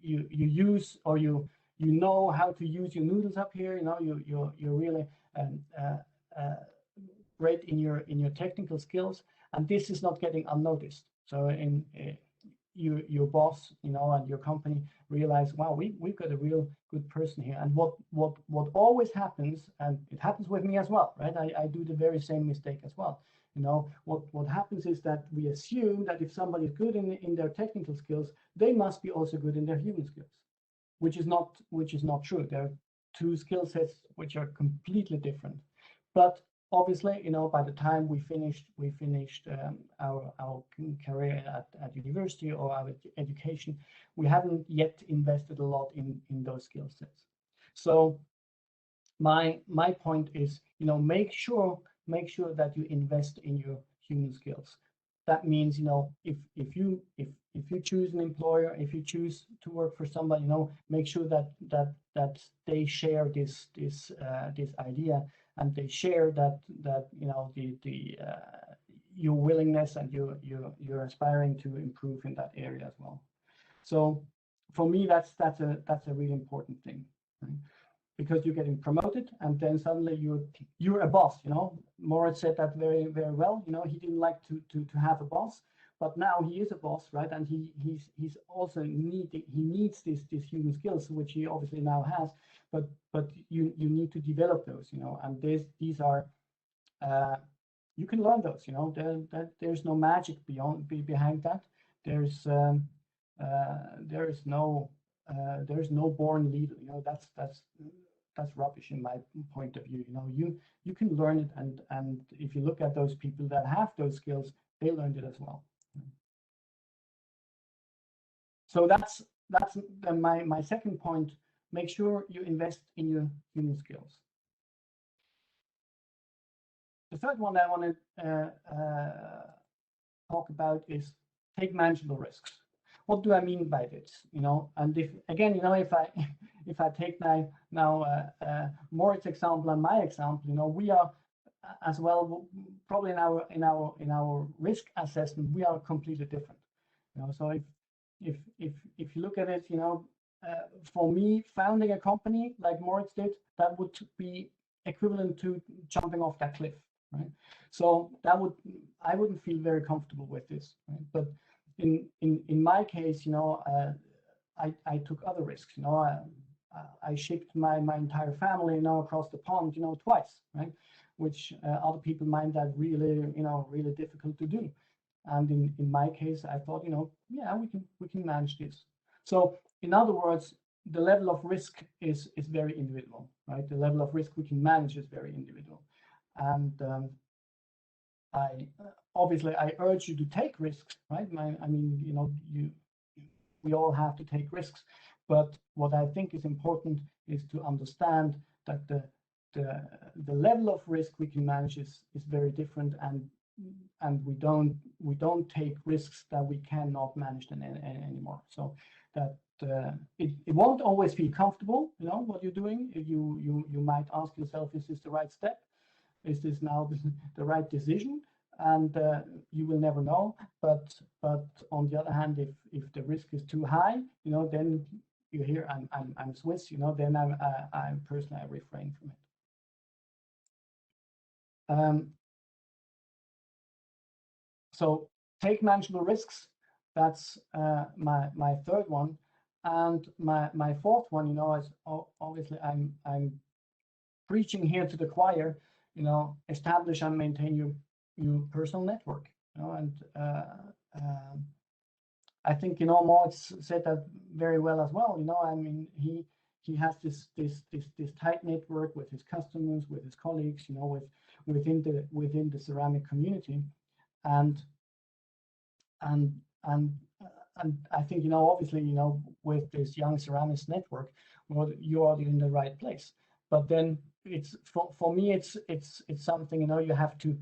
use, or you know how to use your noodles up here, you know, you're really great in your technical skills, and this is not getting unnoticed. So your boss, you know, and your company realize, wow, we've got a real good person here. And what always happens, and it happens with me as well, right? I do the very same mistake as well. You know, what happens is that we assume that if somebody is good in their technical skills, they must be also good in their human skills, which is not true. There are two skill sets which are completely different. But obviously, you know, by the time we finished our career at university or our education, we haven't yet invested a lot in those skill sets. So my point is, you know, make sure that you invest in your human skills. That means, you know, if you choose an employer, if you choose to work for somebody, you know, make sure that they share this idea, and they share that you know, your willingness, and you're aspiring to improve in that area as well. So for me, that's a really important thing, right? Because you're getting promoted, and then suddenly you're a boss. You know, Moritz said that very, very well. You know, he didn't like to have a boss, but now he is a boss, right? And he's also needs these human skills, which he obviously now has. But you need to develop those, you know, and these are you can learn those, you know. There's no magic behind that. There is no born leader, you know. That's rubbish in my point of view. You know, you can learn it, and if you look at those people that have those skills, they learned it as well. So that's my second point. Make sure you invest in your human skills. The third one I want to talk about is take manageable risks. What do I mean by this? You know, and if again, you know, if I take now Moritz's example and my example, you know, we are as well, probably in our risk assessment, we are completely different. You know, so if you look at it, you know, for me, founding a company like Moritz did, that would be equivalent to jumping off that cliff, right? So I wouldn't feel very comfortable with this, right? But in my case, you know, I took other risks. You know, I shipped my entire family, you know, across the pond, you know, twice, right? Which other people find that really, you know, really difficult to do. And in my case, I thought, you know, yeah, we can manage this. So in other words, the level of risk is very individual, right? The level of risk we can manage is very individual. And obviously I urge you to take risks, right? I mean, you know, we all have to take risks, but what I think is important is to understand that the level of risk we can manage is very different, and we don't take risks that we cannot manage them anymore. So that it won't always feel comfortable, you know, what you're doing. You might ask yourself, is this the right step? Is this now the right decision? And you will never know. But on the other hand, if the risk is too high, you know, then you hear I'm Swiss, you know, then I'm personally I refrain from it. So take manageable risks. That's my third one, and my fourth one, you know, is obviously I'm preaching here to the choir. You know, establish and maintain your personal network. You know, and I think, you know, Moritz said that very well as well. You know, I mean, he has this tight network with his customers, with his colleagues, you know, within the ceramic community, and I think, you know, obviously, you know, with this young ceramics network, well, you are in the right place. But then it's for me, it's something, you know, you have to.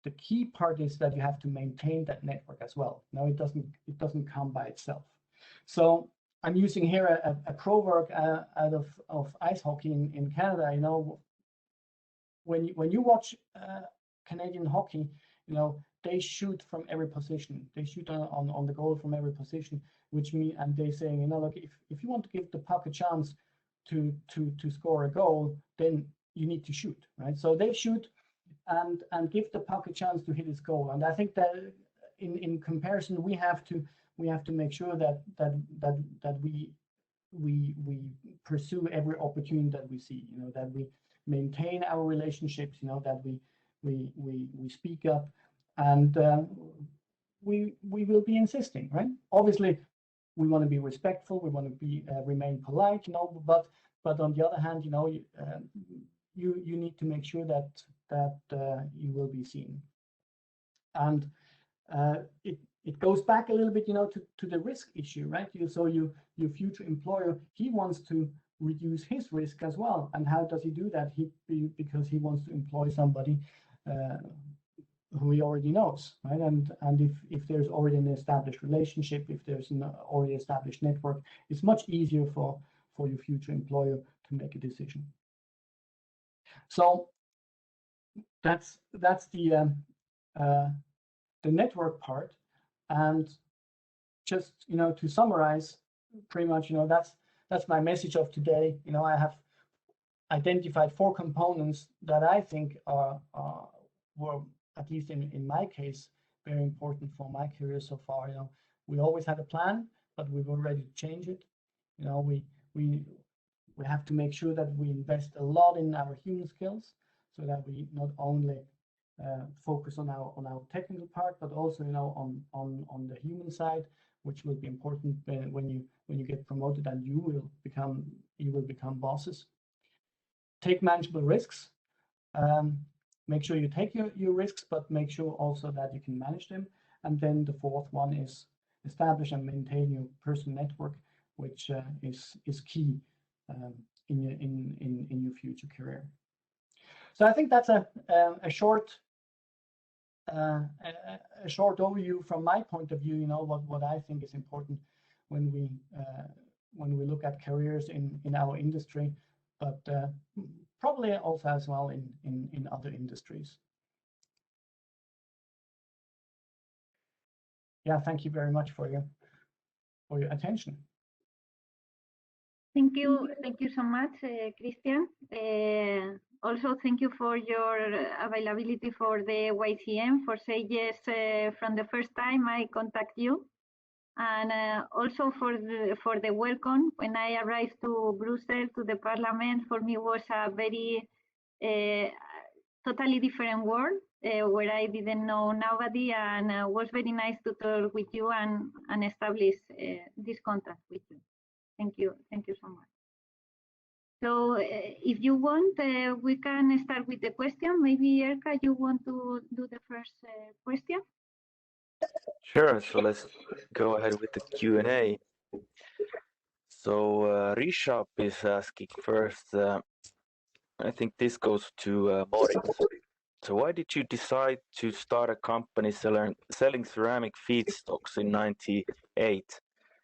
The key part is that you have to maintain that network as well. No, it doesn't come by itself. So I'm using here a proverb out of ice hockey in Canada. You know, when you watch Canadian hockey, you know, they shoot from every position. They shoot on the goal from every position, which means, and they saying, you know, look, if you want to give the puck a chance to score a goal, then you need to shoot, right? So they shoot and give the puck a chance to hit its goal. And I think that in comparison, we have to make sure that we pursue every opportunity that we see. You know, that we maintain our relationships. You know, that we speak up, and we will be insisting, right? Obviously, we want to be respectful. We want to be remain polite. You know, but on the other hand, you know, you need to make sure that you will be seen. And it goes back a little bit, you know, to the risk issue, right? So your future employer, he wants to reduce his risk as well. And how does he do that? Because he wants to employ somebody who he already knows, right? And if there's already an established relationship, if there's an already established network, it's much easier for your future employer to make a decision. So that's the network part. And just, you know, to summarize, pretty much, you know, that's my message of today. You know, I have identified 4 components that I think were, at least in my case, very important for my career so far. You know, we always had a plan, but we were ready to change it. You know, we have to make sure that we invest a lot in our human skills, so that we not only focus on our technical part, but also, you know, on the human side, which will be important when you get promoted and you will become bosses. Take manageable risks. Make sure you take your risks, but make sure also that you can manage them. And then the fourth one is establish and maintain your personal network, which is key in your future career. So I think that's a short overview from my point of view. You know, what I think is important when we look at careers in our industry. But probably probably also as well in other industries. Yeah, thank you very much for your attention. Thank you so much, Christian. Also, thank you for your availability for the YCN, for say yes from the first time I contact you, and also for the welcome. When I arrived to Brussels, to the Parliament, for me was a very totally different world where I didn't know nobody, and was very nice to talk with you and establish this contact with you. Thank you so much. So if you want, we can start with the question. Maybe Erka, you want to do the first question? Sure, so let's go ahead with the Q&A. So Rishab is asking first, I think this goes to Moritz. So why did you decide to start a company selling ceramic feedstocks in '98?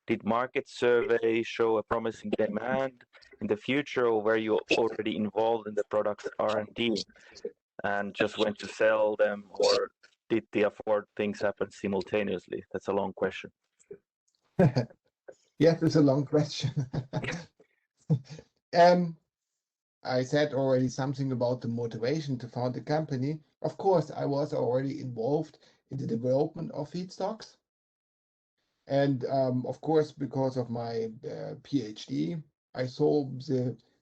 Did market survey show a promising demand in the future, or were you already involved in the product's R&D and just went to sell them, or did the afford things happen simultaneously? That's a long question. Yes, it's a long question. I said already something about the motivation to found the company. Of course, I was already involved in the development of feedstocks. And of course, because of my PhD, I saw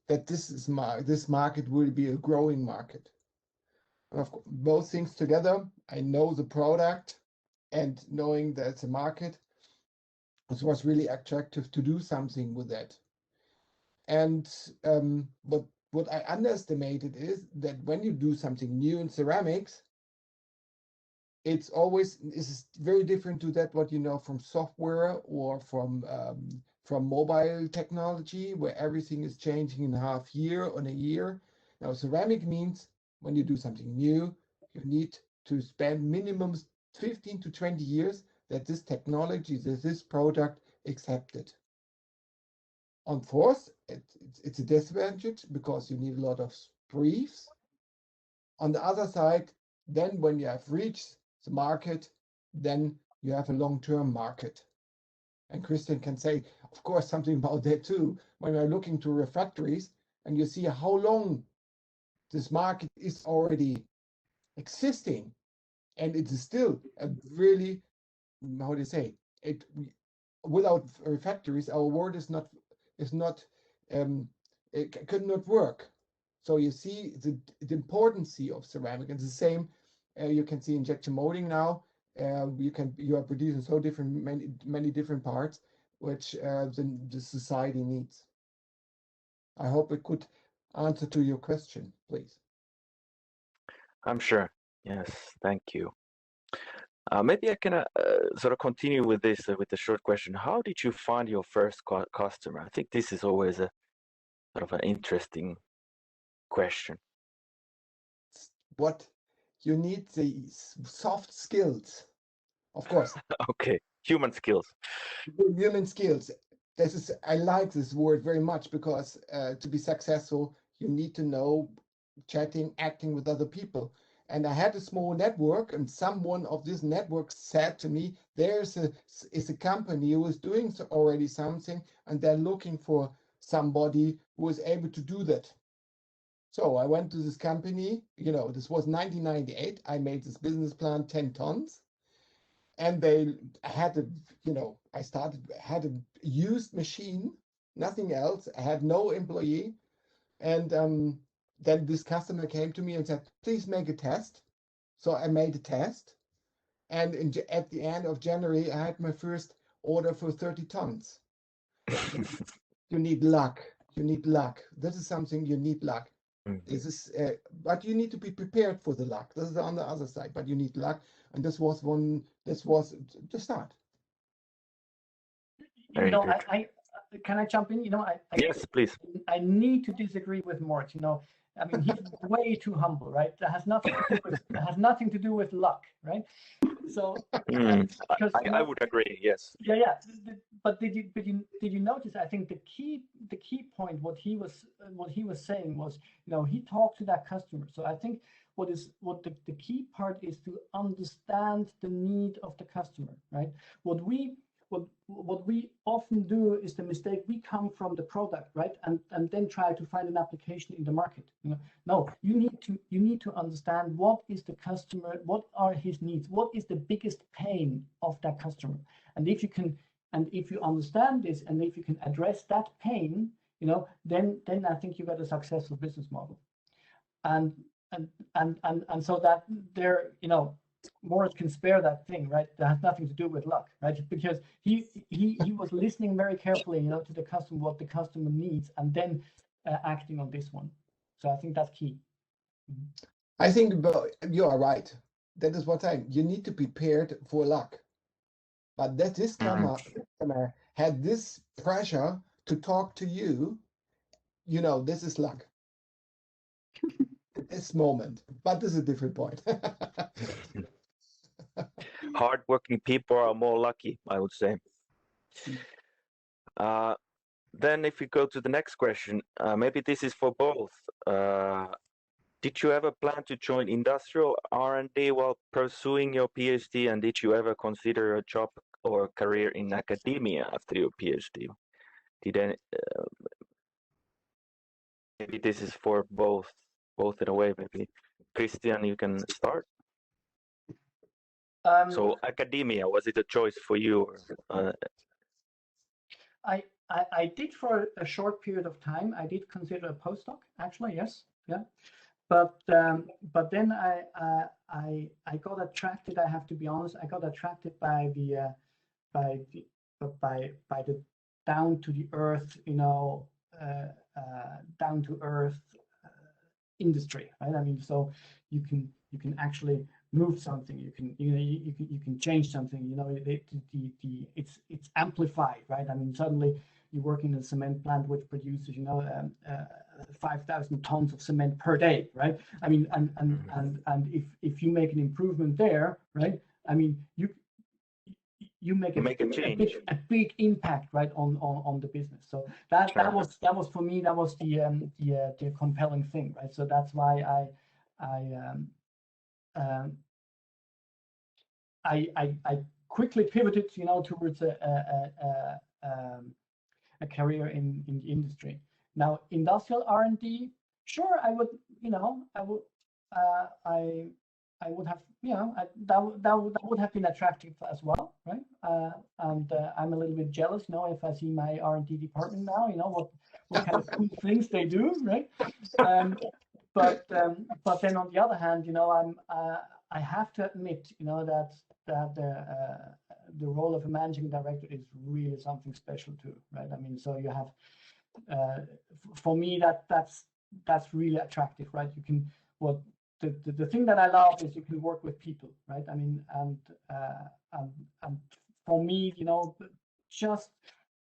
that this market will be a growing market. And of course, both things together, I know the product and knowing that it's a market, it was really attractive to do something with that. And what I underestimated is that when you do something new in ceramics, it's very different to that what you know from software or from mobile technology, where everything is changing in half year on a year. Now, ceramic means when you do something new, you need to spend minimum 15 to 20 years that this technology, that this product accepted. On force, it's a disadvantage because you need a lot of briefs. On the other side, then when you have reached the market, then you have a long-term market. And Christian can say, of course, something about that too. When we're looking to refractories and you see how long this market is already existing, and it is still a really, how do you say, without refractories, our world is not, it could not work. So you see the importance of ceramic, and the same you can see injection molding now. You are producing so many different parts which the society needs. I hope it could answer to your question, please. I'm sure. Yes, thank you. Maybe I can sort of continue with this with the short question. How did you find your first customer? I think this is always a sort of an interesting question. What you need, the soft skills, of course. Okay, human skills. Human skills. I like this word very much because to be successful, you need to know chatting, acting with other people. And I had a small network, and someone of this network said to me, is a company who is doing already something, and they're looking for somebody who is able to do that. So I went to this company, this was 1998. I made this business plan, 10 tons. And they had had a used machine, nothing else. I had no employee. And then this customer came to me and said, please make a test. So I made a test. And at the end of January, I had my first order for 30 tons. You need luck. You need luck. This is something you need luck. This is, but you need to be prepared for the luck. This is on the other side, but you need luck. And this was the start. Can I jump in? Yes, please. I need to disagree with Moritz. I mean, he's way too humble, right? That has nothing to do with luck, right? So, because I would agree. Yes. Yeah. But did you notice? I think the the key point, what he was saying was, he talked to that customer. So I think what the key part is to understand the need of the customer, right? What we often do is the mistake. We come from the product, right, and then try to find an application in the market. No, you need to understand what is the customer, what are his needs, what is the biggest pain of that customer, and if you understand this, and if you can address that pain, then I think you got a successful business model, and so that there, Moritz can spare that thing, right? That has nothing to do with luck, right? Because he was listening very carefully, to the customer, what the customer needs, and then acting on this one. So I think that's key. I think you are right. That is what you need to be prepared for luck. But that this customer had this pressure to talk to you, this is luck. This moment, but this is a different point. Hardworking people are more lucky, I would say. Then if we go to the next question, maybe this is for both. Did you ever plan to join industrial R&D while pursuing your PhD, and did you ever consider a job or career in academia after your PhD? Maybe this is for both in a way. Maybe Christian, you can start. So academia, was it a choice for you? I did for a short period of time. I did consider a postdoc, actually, yes, yeah. But then I got attracted. I have to be honest. I got attracted by the down to the earth, down to earth industry, right? I mean, so you can actually move something. You can change something. It's amplified, right? I mean, suddenly you work in a cement plant which produces 5,000 tons of cement per day, right? I mean, and if you make an improvement there, right? I mean, you make a big impact, right, on the business. So that was for me, that was the compelling thing, right? So that's why I quickly pivoted, towards a career in the industry. Now, industrial R&D, sure, I would, I would have, that would have been attractive as well, right? And I'm a little bit jealous, if I see my R&D department now, what kind of cool things they do, right? But then on the other hand, I have to admit, that the role of a managing director is really something special too, right? I mean, so you have, for me, that's really attractive, right? You can, the thing that I love is you can work with people, right? I mean, and for me, just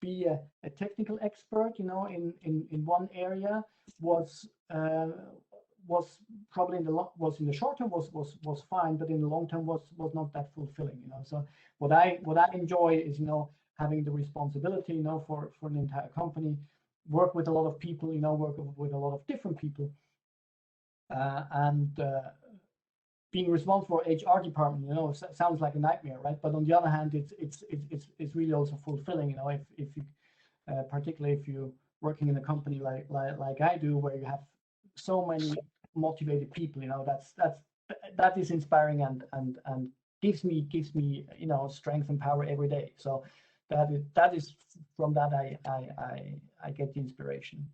be a technical expert, in one area was probably in the short term was fine, but in the long term was not that fulfilling, So what I enjoy is, having the responsibility, for an entire company, work with a lot of people, work with a lot of different people, and being responsible for HR department, sounds like a nightmare, right? But on the other hand, it's really also fulfilling, if you particularly if you're working in a company like I do, where you have so many motivated people, that is inspiring and gives me strength and power every day. So that is from that I get the inspiration.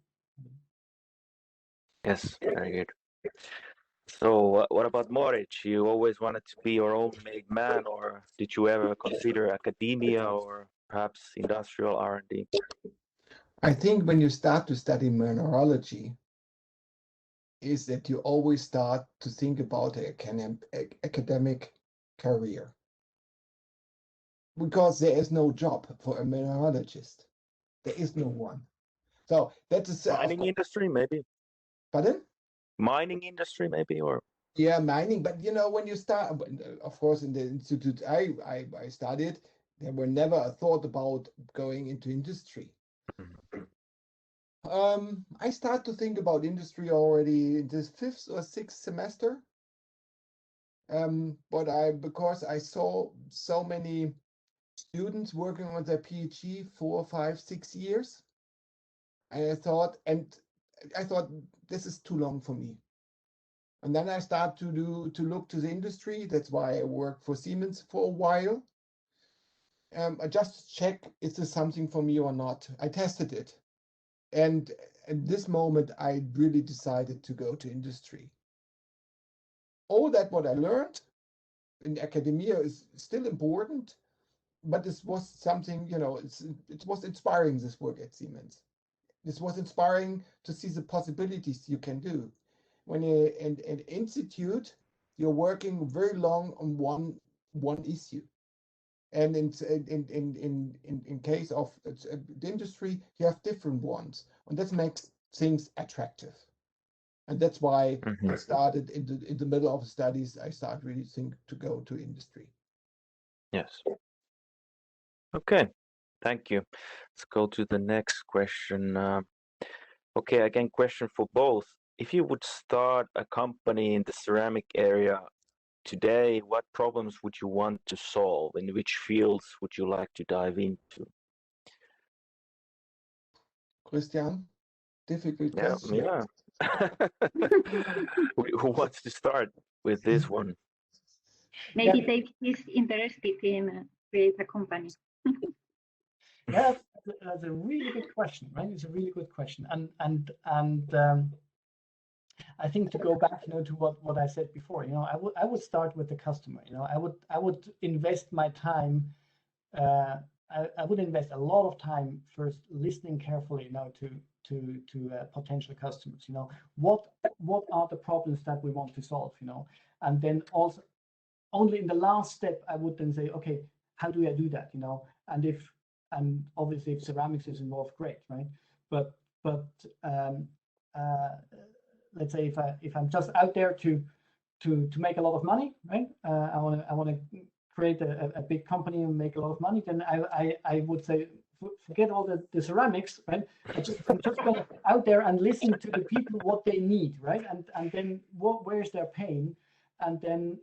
Yes, very good. So what about Moritz? You always wanted to be your own made man, or did you ever consider academia or perhaps industrial R&D? I think when you start to study mineralogy, is that you always start to think about an academic career, because there is no job for a mineralogist. There is no one. So that is mining industry, maybe. Pardon? Mining industry, maybe, or yeah, mining. But when you start, of course, in the institute I studied, there were never a thought about going into industry. I start to think about industry already in this 5th or 6th semester. Because I saw so many students working on their PhD 4, 5, 6 years, and I thought this is too long for me. And then I start to look to the industry. That's why I worked for Siemens for a while. I just check, is this something for me or not? I tested it. And at this moment, I really decided to go to industry. All that what I learned in academia is still important, but this was something, it was inspiring, this work at Siemens. This was inspiring to see the possibilities you can do. When you're in an institute, you're working very long on one issue. And in case of the industry, you have different ones. And that makes things attractive. And that's why I started in the middle of the studies, I started really think to go to industry. Yes. Okay, thank you. Let's go to the next question. Okay, again, question for both. If you would start a company in the ceramic area today, what problems would you want to solve? In which fields would you like to dive into? Christian, difficult question. Yeah. Who wants to start with this one? Maybe Dave is interested in create a company. Yeah, that's a really good question, right? It's a really good question, and I think to go back, to what I said before, I would start with the customer. I would invest my time. I would invest a lot of time first listening carefully, to potential customers. What are the problems that we want to solve? And then also only in the last step I would then say, okay, how do I do that? And obviously if ceramics is involved, great, right? But let's say if I'm just out there to make a lot of money, right? I want to create a big company and make a lot of money, then I would say forget all the ceramics, right? I'm just going out there and listen to the people what they need, right? And then where's their pain, and then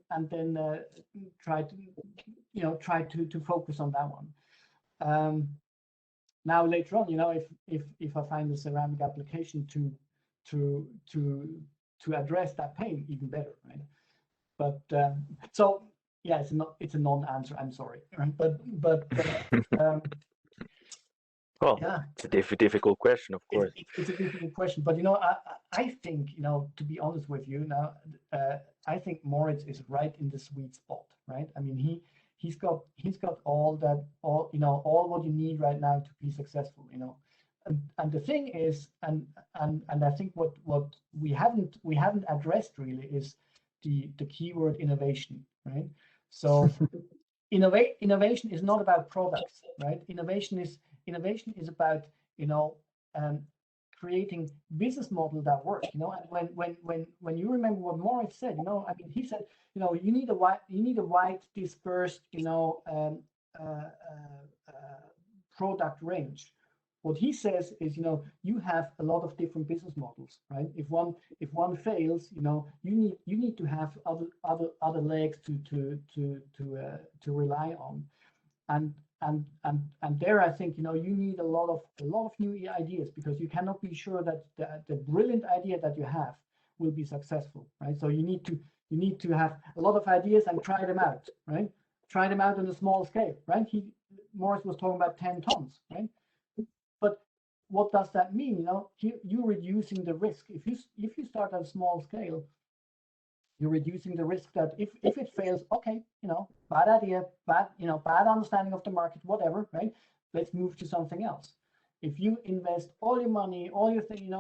try to focus on that one. Now later on, if I find a ceramic application to address that pain, even better, right? But so yeah, it's a non-answer. I'm sorry, right? But well, yeah, it's a difficult question, of course. It's a difficult question, but I think to be honest with you now, I think Moritz is right in the sweet spot, right? I mean, he's got all what you need right now to be successful, and the thing is, and I think what we haven't addressed really is the keyword innovation, right? So innovation is not about products, right? Innovation is about creating business model that work, and when you remember what Moritz said, I mean, he said, you need a wide dispersed product range. What he says is, you have a lot of different business models, right? If one fails, you need to have other legs to rely on, and there I think you need a lot of new ideas, because you cannot be sure that the brilliant idea that you have will be successful, right? So you need to have a lot of ideas and try them out, right? Try them out on a small scale, right? Moritz was talking about 10 tons, right? But what does that mean? You're reducing the risk. If you start at a small scale, you're reducing the risk that if it fails, okay, bad idea, bad understanding of the market, whatever, right? Let's move to something else. If you invest all your money, all your thing,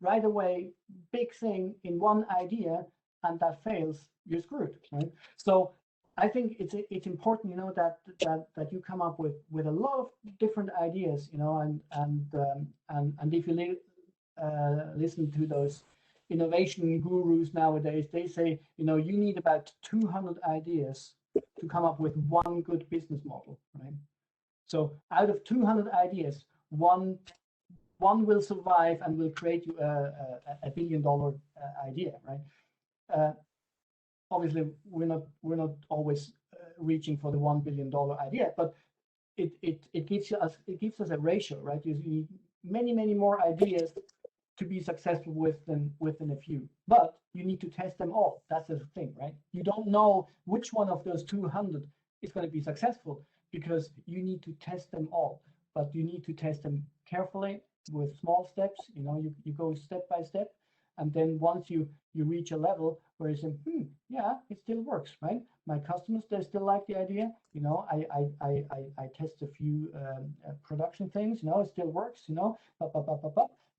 right away, big thing in one idea, and that fails, you're screwed, right? So I think it's important, that you come up with a lot of different ideas, and if you listen to those innovation gurus nowadays, they say, you need about 200 ideas to come up with one good business model, right? So out of 200 ideas, one one will survive and will create you a $1 billion idea, right? Obviously, we're not always reaching for the $1 billion idea, but it gives us a ratio, right? You need many more ideas to be successful within a few, but you need to test them all. That's the thing, right? You don't know which one of those 200 is going to be successful because you need to test them all, but you need to test them carefully with small steps. You know, you go step by step, and then once you reach a level where you say, yeah, it still works, right? My customers, they still like the idea. You know, I test a few production things. You know, it still works. You know,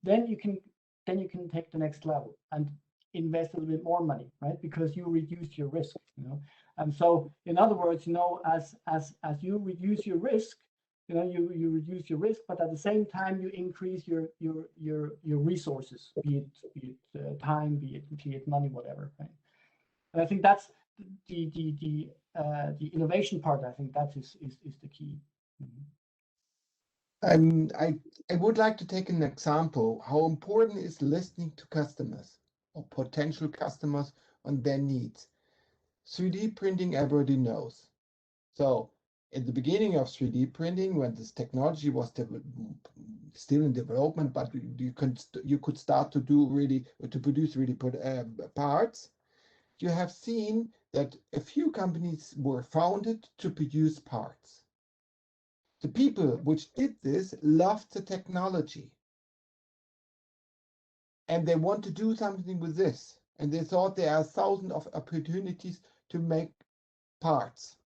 then you can take the next level and invest a little bit more money, right? Because you reduce your risk. You know, and so in other words, you know, as you reduce your risk, you know, you reduce your risk, but at the same time you increase your resources, be it time, be it money, whatever, right? And I think that's the innovation part. I think that is the key. I would like to take an example how important is listening to customers or potential customers on their needs. 3D printing, everybody knows. So at the beginning of 3D printing, when this technology was still in development, but you could start to produce parts, you have seen that a few companies were founded to produce parts. The people which did this loved the technology, and they want to do something with this, and they thought there are thousands of opportunities to make parts.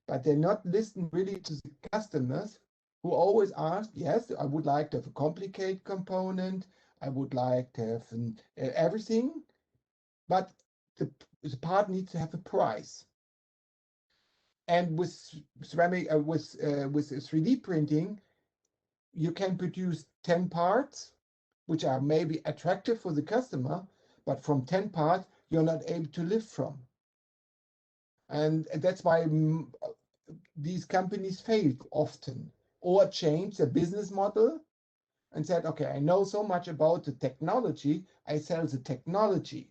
But they not listen really to the customers who always ask, yes, I would like to have a complicated component, I would like to have everything, but the part needs to have a price. And with ceramic, with 3D printing, you can produce 10 parts, which are maybe attractive for the customer, but from 10 parts, you're not able to live from. And that's why these companies failed often, or changed their business model and said, okay, I know so much about the technology, I sell the technology.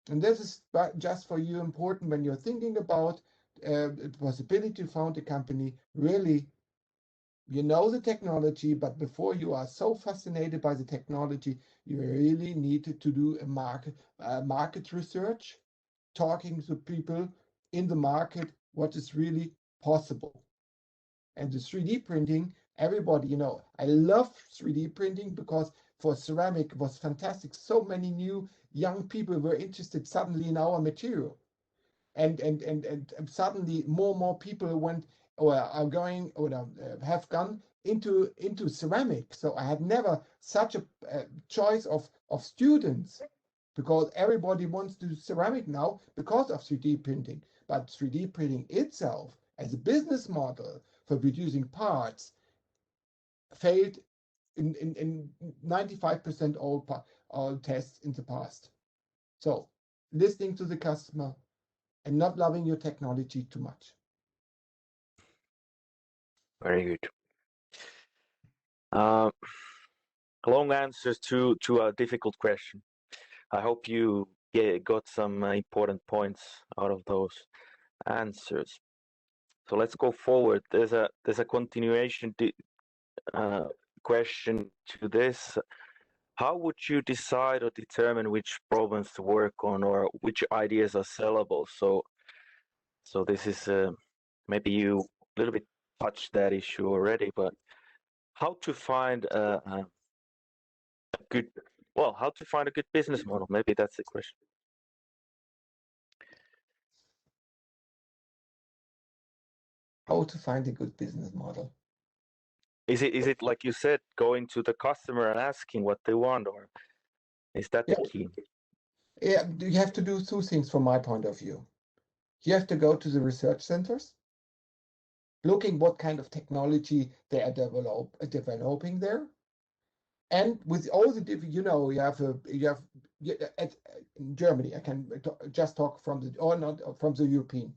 And this is just for you important when you're thinking about the possibility to found a company. Really, you know the technology, but before you are so fascinated by the technology, you really need to do a market research, talking to people in the market, what is really possible. And the 3D printing, everybody, you know, I love 3D printing because for ceramic it was fantastic. So many new young people were interested suddenly in our material. And suddenly more people went or are going or have gone into ceramic. So I had never such a choice of students, because everybody wants to do ceramic now because of 3D printing. But 3D printing itself as a business model for producing parts failed in 95% all tests in the past. So listening to the customer and not loving your technology too much. Very good. Long answers to a difficult question. I hope you got some important points out of those answers. So let's go forward. There's a continuation question to this. How would you decide or determine which problems to work on or which ideas are sellable? So this is maybe you a little bit touched that issue already, but how to find a good, well, how to find a good business model? Maybe that's the question. How to find a good business model? Is it like you said, going to the customer and asking what they want, or is that the key? Yeah, you have to do two things from my point of view. You have to go to the research centers, looking what kind of technology they are developing there. And with all the different, you know, in Germany, I can just talk from the European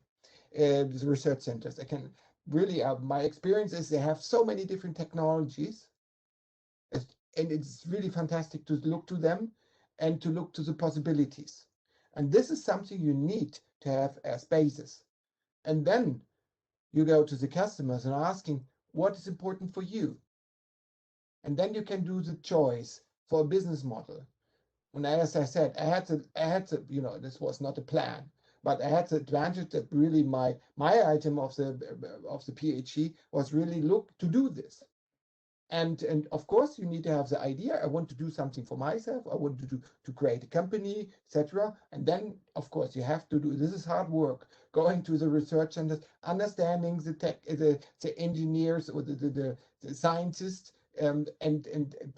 the research centers. I can really, my experience is they have so many different technologies and it's really fantastic to look to them and to look to the possibilities. And this is something you need to have as basis. And then you go to the customers and asking, what is important for you? And then you can do the choice for a business model. And as I said, I had to, you know, this was not a plan, but I had the advantage that really my item of the PhD was really look to do this. And of course you need to have the idea. I want to do something for myself. I want to create a company, etc. And then of course you have to do, this is hard work, going to the research centers, understanding the tech, the engineers or the scientists, and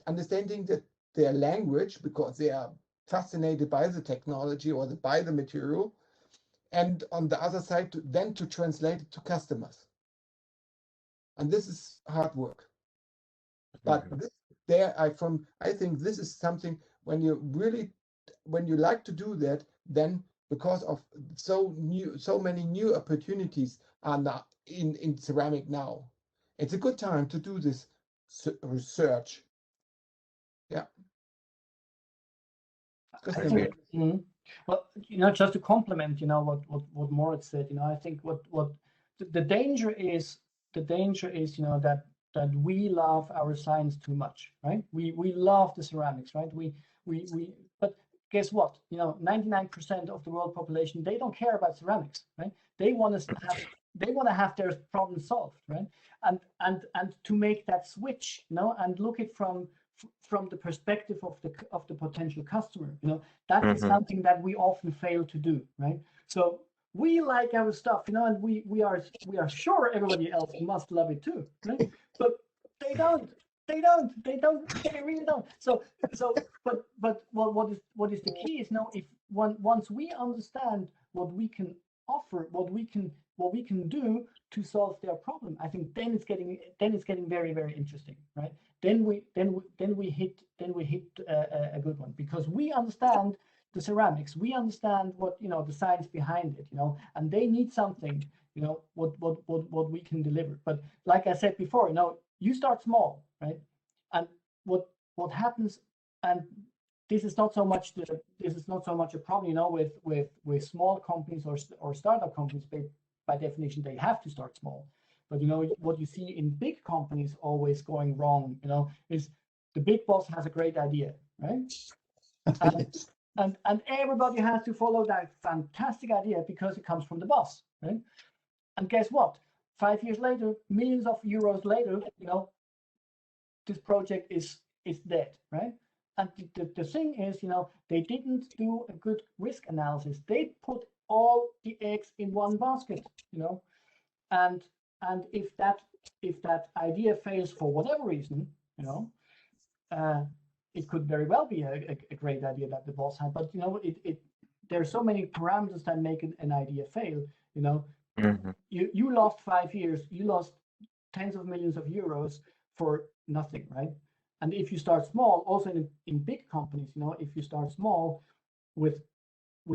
understanding their language, because they are fascinated by the technology or by the material. And on the other side, then to translate it to customers. And this is hard work. But I think this is something when you like to do that, then because of so many new opportunities are now in ceramic now, it's a good time to do this research. Yeah. I think, well, you know, just to complement, you know, what Moritz said, you know, I think what the danger is, you know, that we love our science too much, right? We love the ceramics, right? But guess what? You know, 99% of the world population, they don't care about ceramics, right? They want to have their problem solved, right? And to make that switch, you know, and look it from the perspective of the potential customer, you know, that is something that we often fail to do, right? So we like our stuff, you know, and we are sure everybody else must love it too, right? But they really don't. So but what is the key is now, if once we understand what we can offer, what we can do to solve their problem, I think then it's getting very, very interesting, right? Then we hit a good one, because we understand the ceramics, we understand what, you know, the science behind it, you know, and they need something, you know, what we can deliver. But like I said before, you know, you start small, right? And what happens, and this is not so much a problem, you know, with small companies or startup companies. By definition, they have to start small. But you know, what you see in big companies always going wrong, you know, is the big boss has a great idea, right? And everybody has to follow that fantastic idea because it comes from the boss, right? And guess what? 5 years later, millions of euros later, you know, this project is dead, right? And the thing is, you know, they didn't do a good risk analysis. They put all the eggs in one basket, you know, and if that idea fails for whatever reason, you know, it could very well be a great idea that the boss had, but you know, there are so many parameters that make an idea fail. You know, you lost 5 years, you lost tens of millions of euros for nothing, right? And if you start small, also in big companies, you know, if you start small with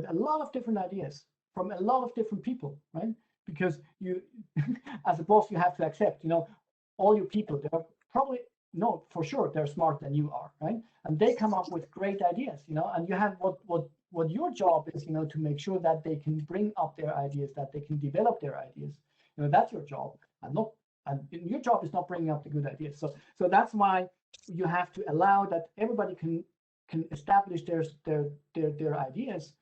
a lot of different ideas from a lot of different people, right? Because you, as a boss, you have to accept, you know, all your people, they're probably, no, for sure, they're smarter than you are, right? And they come up with great ideas, you know, and you have what your job is, you know, to make sure that they can bring up their ideas, that they can develop their ideas. You know, that's your job, and your job is not bringing up the good ideas. So that's why you have to allow that everybody can establish their ideas.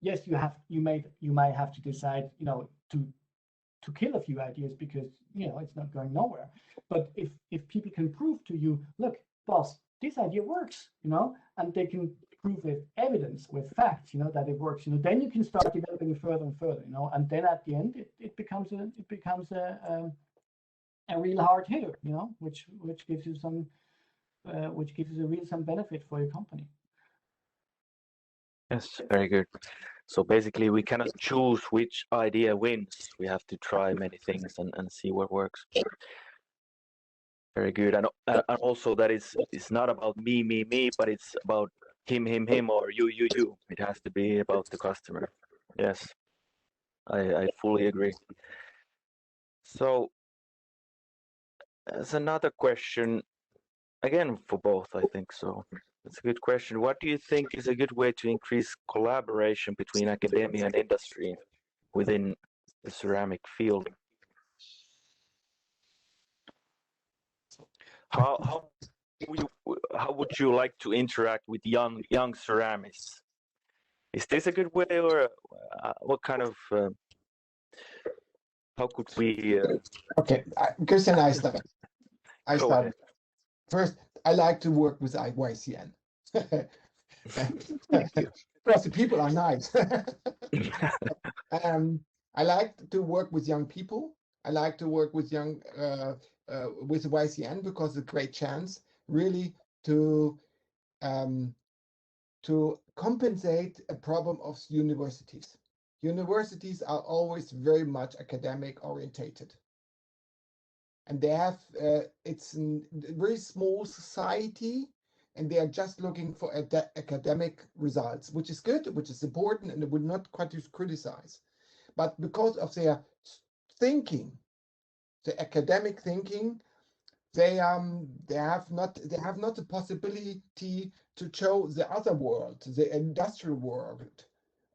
Yes, you might have to decide, you know, to kill a few ideas because, you know, it's not going nowhere. But if people can prove to you, look, boss, this idea works, you know, and they can prove with evidence, with facts, you know, that it works, you know, then you can start developing it further and further, you know, and then at the end it becomes a real hard hitter, you know, which gives you some some benefit for your company. Yes, very good. So basically, we cannot choose which idea wins. We have to try many things and see what works. Very good. And also that it's not about me, but it's about him, or you. It has to be about the customer. Yes, I fully agree. So as another question, again, for both, I think so. That's a good question. What do you think is a good way to increase collaboration between academia and industry within the ceramic field? How would you like to interact with young ceramists? Is this a good way, or what kind of how could we? Okay, Christian, I start. Go ahead. First, I like to work with YCN. Thank you. Because the people are nice. I like to work with young people. I like to work with with YCN because it's a great chance really to compensate a problem of universities. Universities are always very much academic orientated. And they have, it's a very small society, and they are just looking for academic results, which is good, which is important, and I would not quite criticize. But because of their thinking, the academic thinking, they have not the possibility to show the other world, the industrial world,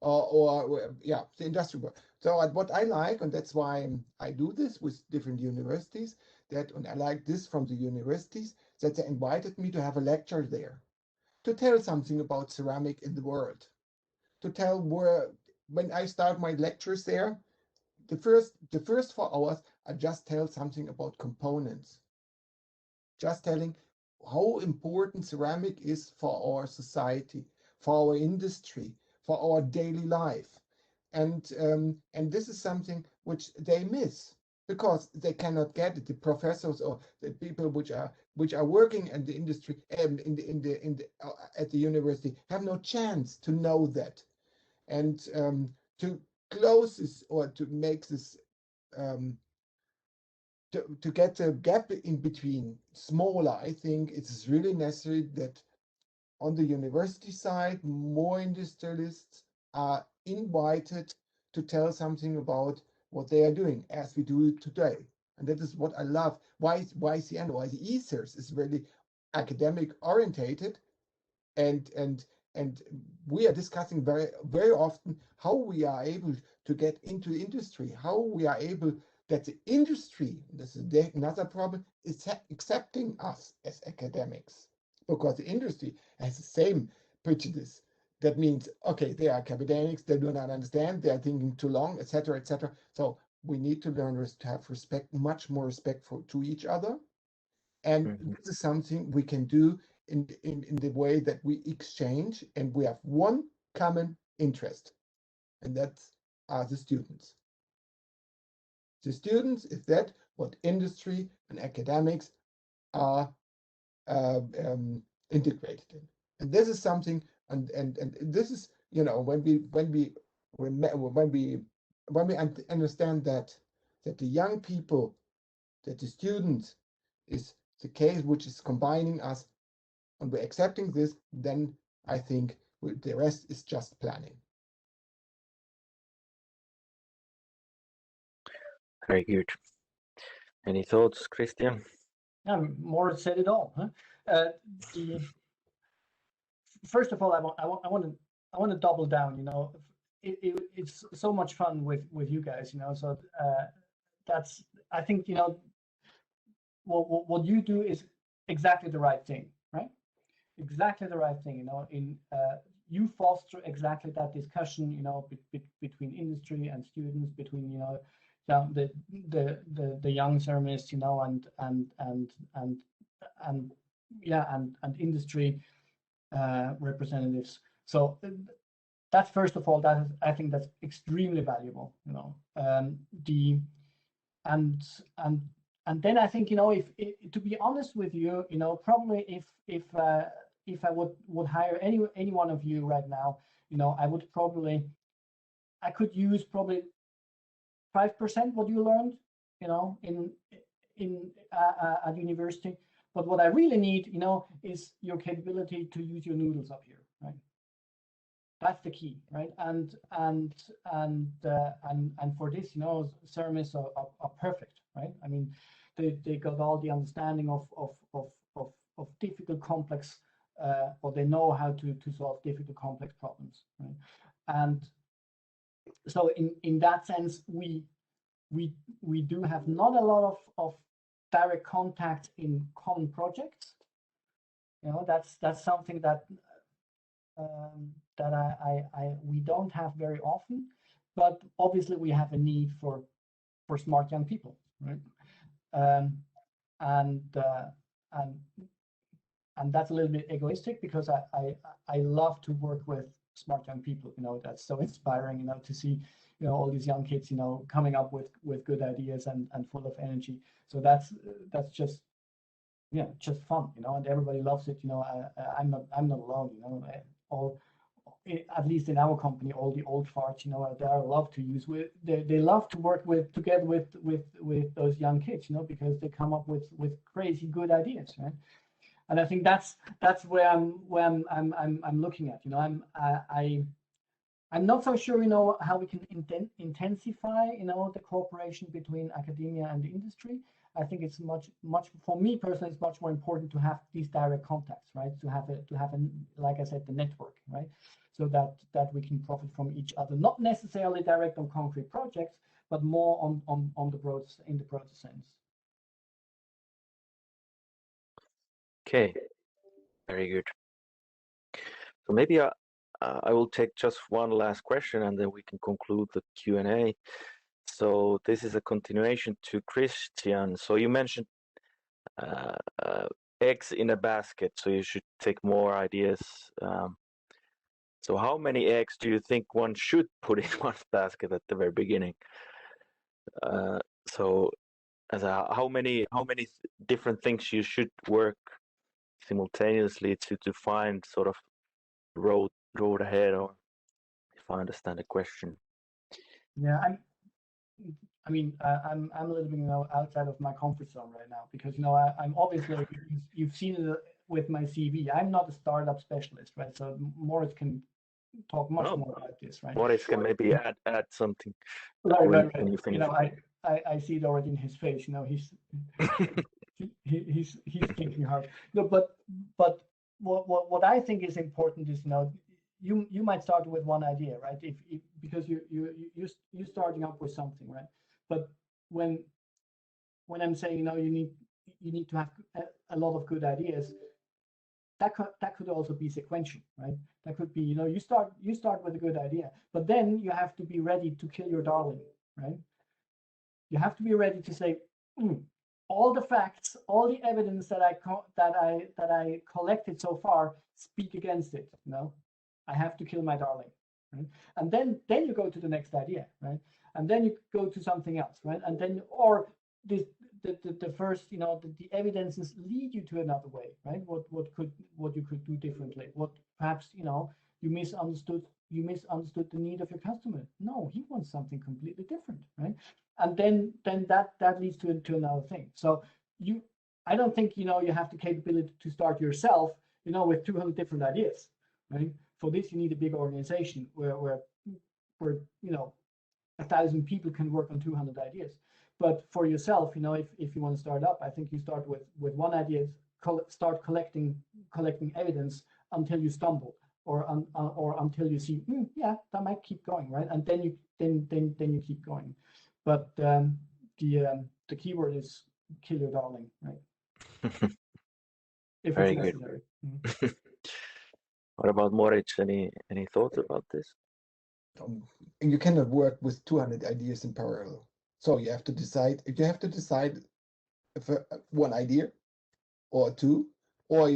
or the industrial world. So what I like, and that's why I do this with different universities, and I like this from the universities, that they invited me to have a lecture there, to tell something about ceramic in the world, to tell when I start my lectures there, the first 4 hours, I just tell something about components, just telling how important ceramic is for our society, for our industry, for our daily life. And this is something which they miss because they cannot get it. The professors or the people which are working in the industry and at the university have no chance to know that. And to close this or to make this to get the gap in between smaller, I think it is really necessary that on the university side, more industrialists are invited to tell something about what they are doing, as we do today. And that is what I love. Why YCN, why the ESERS is really academic orientated, and we are discussing very often how we are able to get into industry, how we are able that the industry, this is another problem, is accepting us as academics, because the industry has the same prejudice. That means, okay, they are academics, they do not understand, they are thinking too long, etc., etc. So we need to learn to have respect, much more respect to each other. And this is something we can do in the way that we exchange, and we have one common interest, and that's the students. The students is that what industry and academics are integrated in, and this is something, and this is, you know, when we understand that the young people, that the students is the case which is combining us, and we're accepting this, then I think the rest is just planning. Very good. Any thoughts, Christian? Yeah, Moritz said it all. Huh? First of all, I want to double down. You know, it's so much fun with you guys. You know, so that's, I think, you know, what you do is exactly the right thing, right? Exactly the right thing. You know, you foster exactly that discussion. You know, between industry and students, between, you know, the young ceramists, you know, and industry representatives. So that's, first of all, that is, I think that's extremely valuable. You know, and then I think, you know, if to be honest with you, you know, probably if I would hire any one of you right now, you know, I could use probably 5% what you learned, you know, at university. But what I really need, you know, is your capability to use your noodles up here, right? That's the key, right? And for this, you know, ceramists are perfect, right? I mean, they got all the understanding of complex, or they know how to solve difficult, complex problems, right? And so in that sense, we do have not a lot of direct contact in common projects. You know, that's something that we don't have very often, but obviously we have a need for smart young people, right? And that's a little bit egoistic, because I love to work with smart young people. You know, that's so inspiring, you know, to see, you know, all these young kids, you know, coming up with good ideas and full of energy. So that's just, yeah, just fun, you know, and everybody loves it. You know, I'm not alone, you know. All, at least in our company, all the old farts, you know, they love to use with, they love to work together with those young kids, you know, because they come up with crazy good ideas, right? And I think that's where I'm looking at, you know. I'm not so sure, you know, how we can intensify, you know, the cooperation between academia and the industry. I think it's much for me personally, it's much more important to have these direct contacts, right? To have a like I said, the network, right? So that we can profit from each other, not necessarily direct on concrete projects, but more on the broad, in the broader sense. Okay, very good. So maybe I will take just one last question, and then we can conclude the Q&A. So this is a continuation to Christian. So you mentioned eggs in a basket, so you should take more ideas. So how many eggs do you think one should put in one basket at the very beginning? So how many different things you should work simultaneously to find sort of road ahead, or if I understand the question? Yeah, I mean, I'm a little bit, you know, outside of my comfort zone right now, because, you know, I'm obviously, you've seen it with my CV. I'm not a startup specialist, right? So Moritz can talk much more about this, right? Moritz can maybe add something. Right. When you finish. You know, I see it already in his face. You know, he's thinking hard. No, but what I think is important is, you know, you might start with one idea, right? If because you're starting up with something, right? But when I'm saying, you know, you need to have a lot of good ideas, that could also be sequential, right? That could be, you know, you start with a good idea, but then you have to be ready to kill your darling, right? You have to be ready to say, all the facts, all the evidence that I collected so far speak against it. You know, I have to kill my darling, right? And then you go to the next idea, right? And then you go to something else, right? And then, or the first, you know, the evidences lead you to another way, right? What you could do differently. What perhaps, you know, you misunderstood the need of your customer. No, he wants something completely different, right? And then that leads to another thing. So I don't think, you know, you have the capability to start yourself, you know, with 200 different ideas, right? For this, you need a big organization where you know, 1,000 people can work on 200 ideas. But for yourself, you know, if you want to start up, I think you start with one idea, start collecting evidence until you stumble, or until you see, yeah, that might keep going, right? And then you keep going. But the keyword is kill your darling, right? If Very it's good. necessary. What about Moritz? Any thoughts about this? You cannot work with 200 ideas in parallel. So you have to decide. If you have to decide if one idea or two, or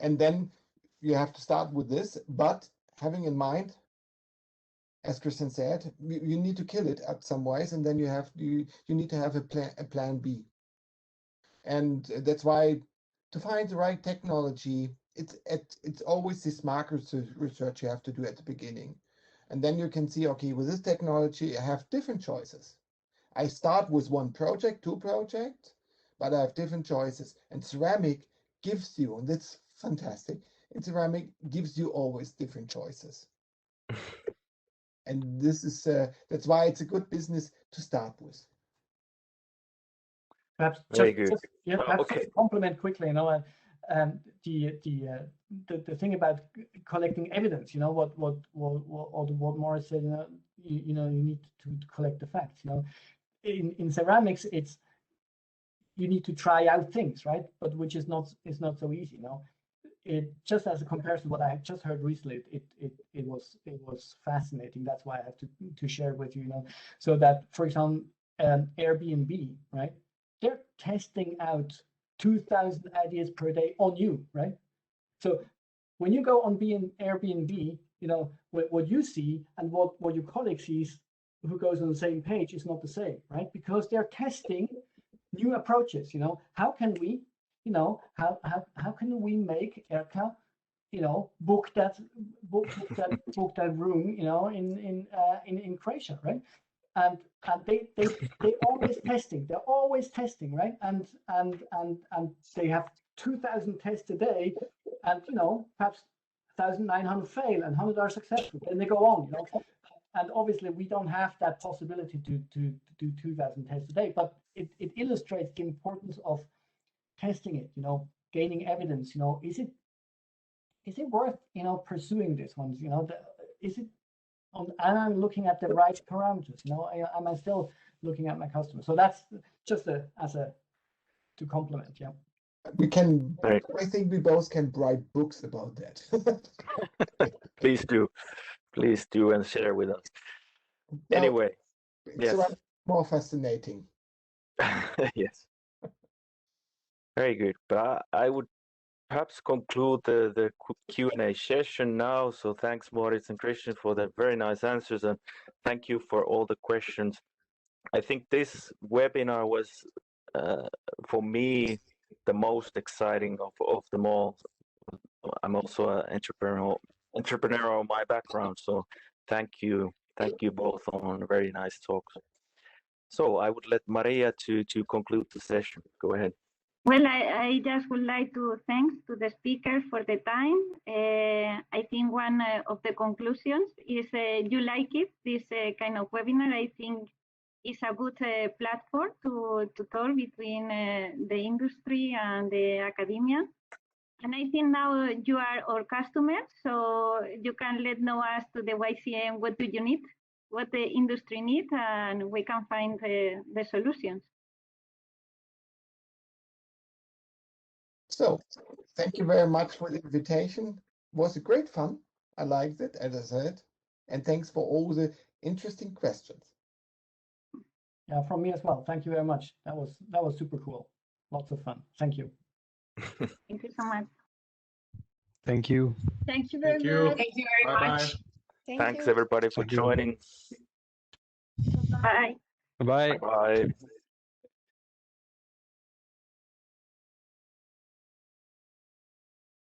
and then you have to start with this, but having in mind, as Christian said, you need to kill it at some ways, and then you need to have a plan B. And that's why, to find the right technology, it's always this market research you have to do at the beginning. And then you can see, okay, with this technology, I have different choices. I start with one project, two projects, but I have different choices. And ceramic gives you, and that's fantastic, and ceramic gives you always different choices. And this is that's why it's a good business to start with. Perhaps Very just good. yeah, perhaps Okay. just compliment quickly, you know, the thing about collecting evidence, you know, what Moritz said, you need to collect the facts. You know, in ceramics, it's you need to try out things, right? But which is not so easy, you know. It just as a comparison, what I had just heard recently, it was fascinating. That's why I have to share it with you, you know. So that, for example, Airbnb, right? They're testing out 2,000 ideas per day on you, right? So when you go on Airbnb, you know, what you see and what your colleague sees who goes on the same page is not the same, right? Because they're testing new approaches, you know. How can we, you know, how can we make Erka, you know, book that room, you know, in Croatia, right? And they always testing. They're always testing, right? And they have 2,000 tests a day, and you know, perhaps 1,900 fail and 100 are successful. Then they go on, you know. And obviously, we don't have that possibility to do 2,000 tests a day. But it illustrates the importance of testing it. You know, gaining evidence. You know, is it worth, you know, pursuing this one? You know, is it? And I'm looking at the right parameters, you know, am I still looking at my customer? So that's just to complement, yeah. We can, I think we both can write books about that. Please do and share with us. Now, anyway, yes. More fascinating. Yes. Very good. But I would perhaps conclude the Q&A session now. So thanks, Moritz and Christian, for the very nice answers, and thank you for all the questions. I think this webinar was, for me, the most exciting of them all. I'm also an entrepreneur on my background, so thank you both on very nice talks. So I would let Maria to conclude the session. Go ahead. Well, I just would like to thank to the speaker for the time. I think one of the conclusions is you like it, this kind of webinar. I think it's a good platform to talk between the industry and the academia. And I think now you are our customers, so you can let know us to the YCN, what do you need, what the industry needs, and we can find the solutions. So, thank you very much for the invitation. It was a great fun. I liked it, as I said. And thanks for all the interesting questions. Yeah, from me as well. Thank you very much. That was super cool. Lots of fun. Thank you. Thank you so much. Thank you. Thank you very much. Thank you very much. Thanks everybody for joining. Bye. Bye. Bye.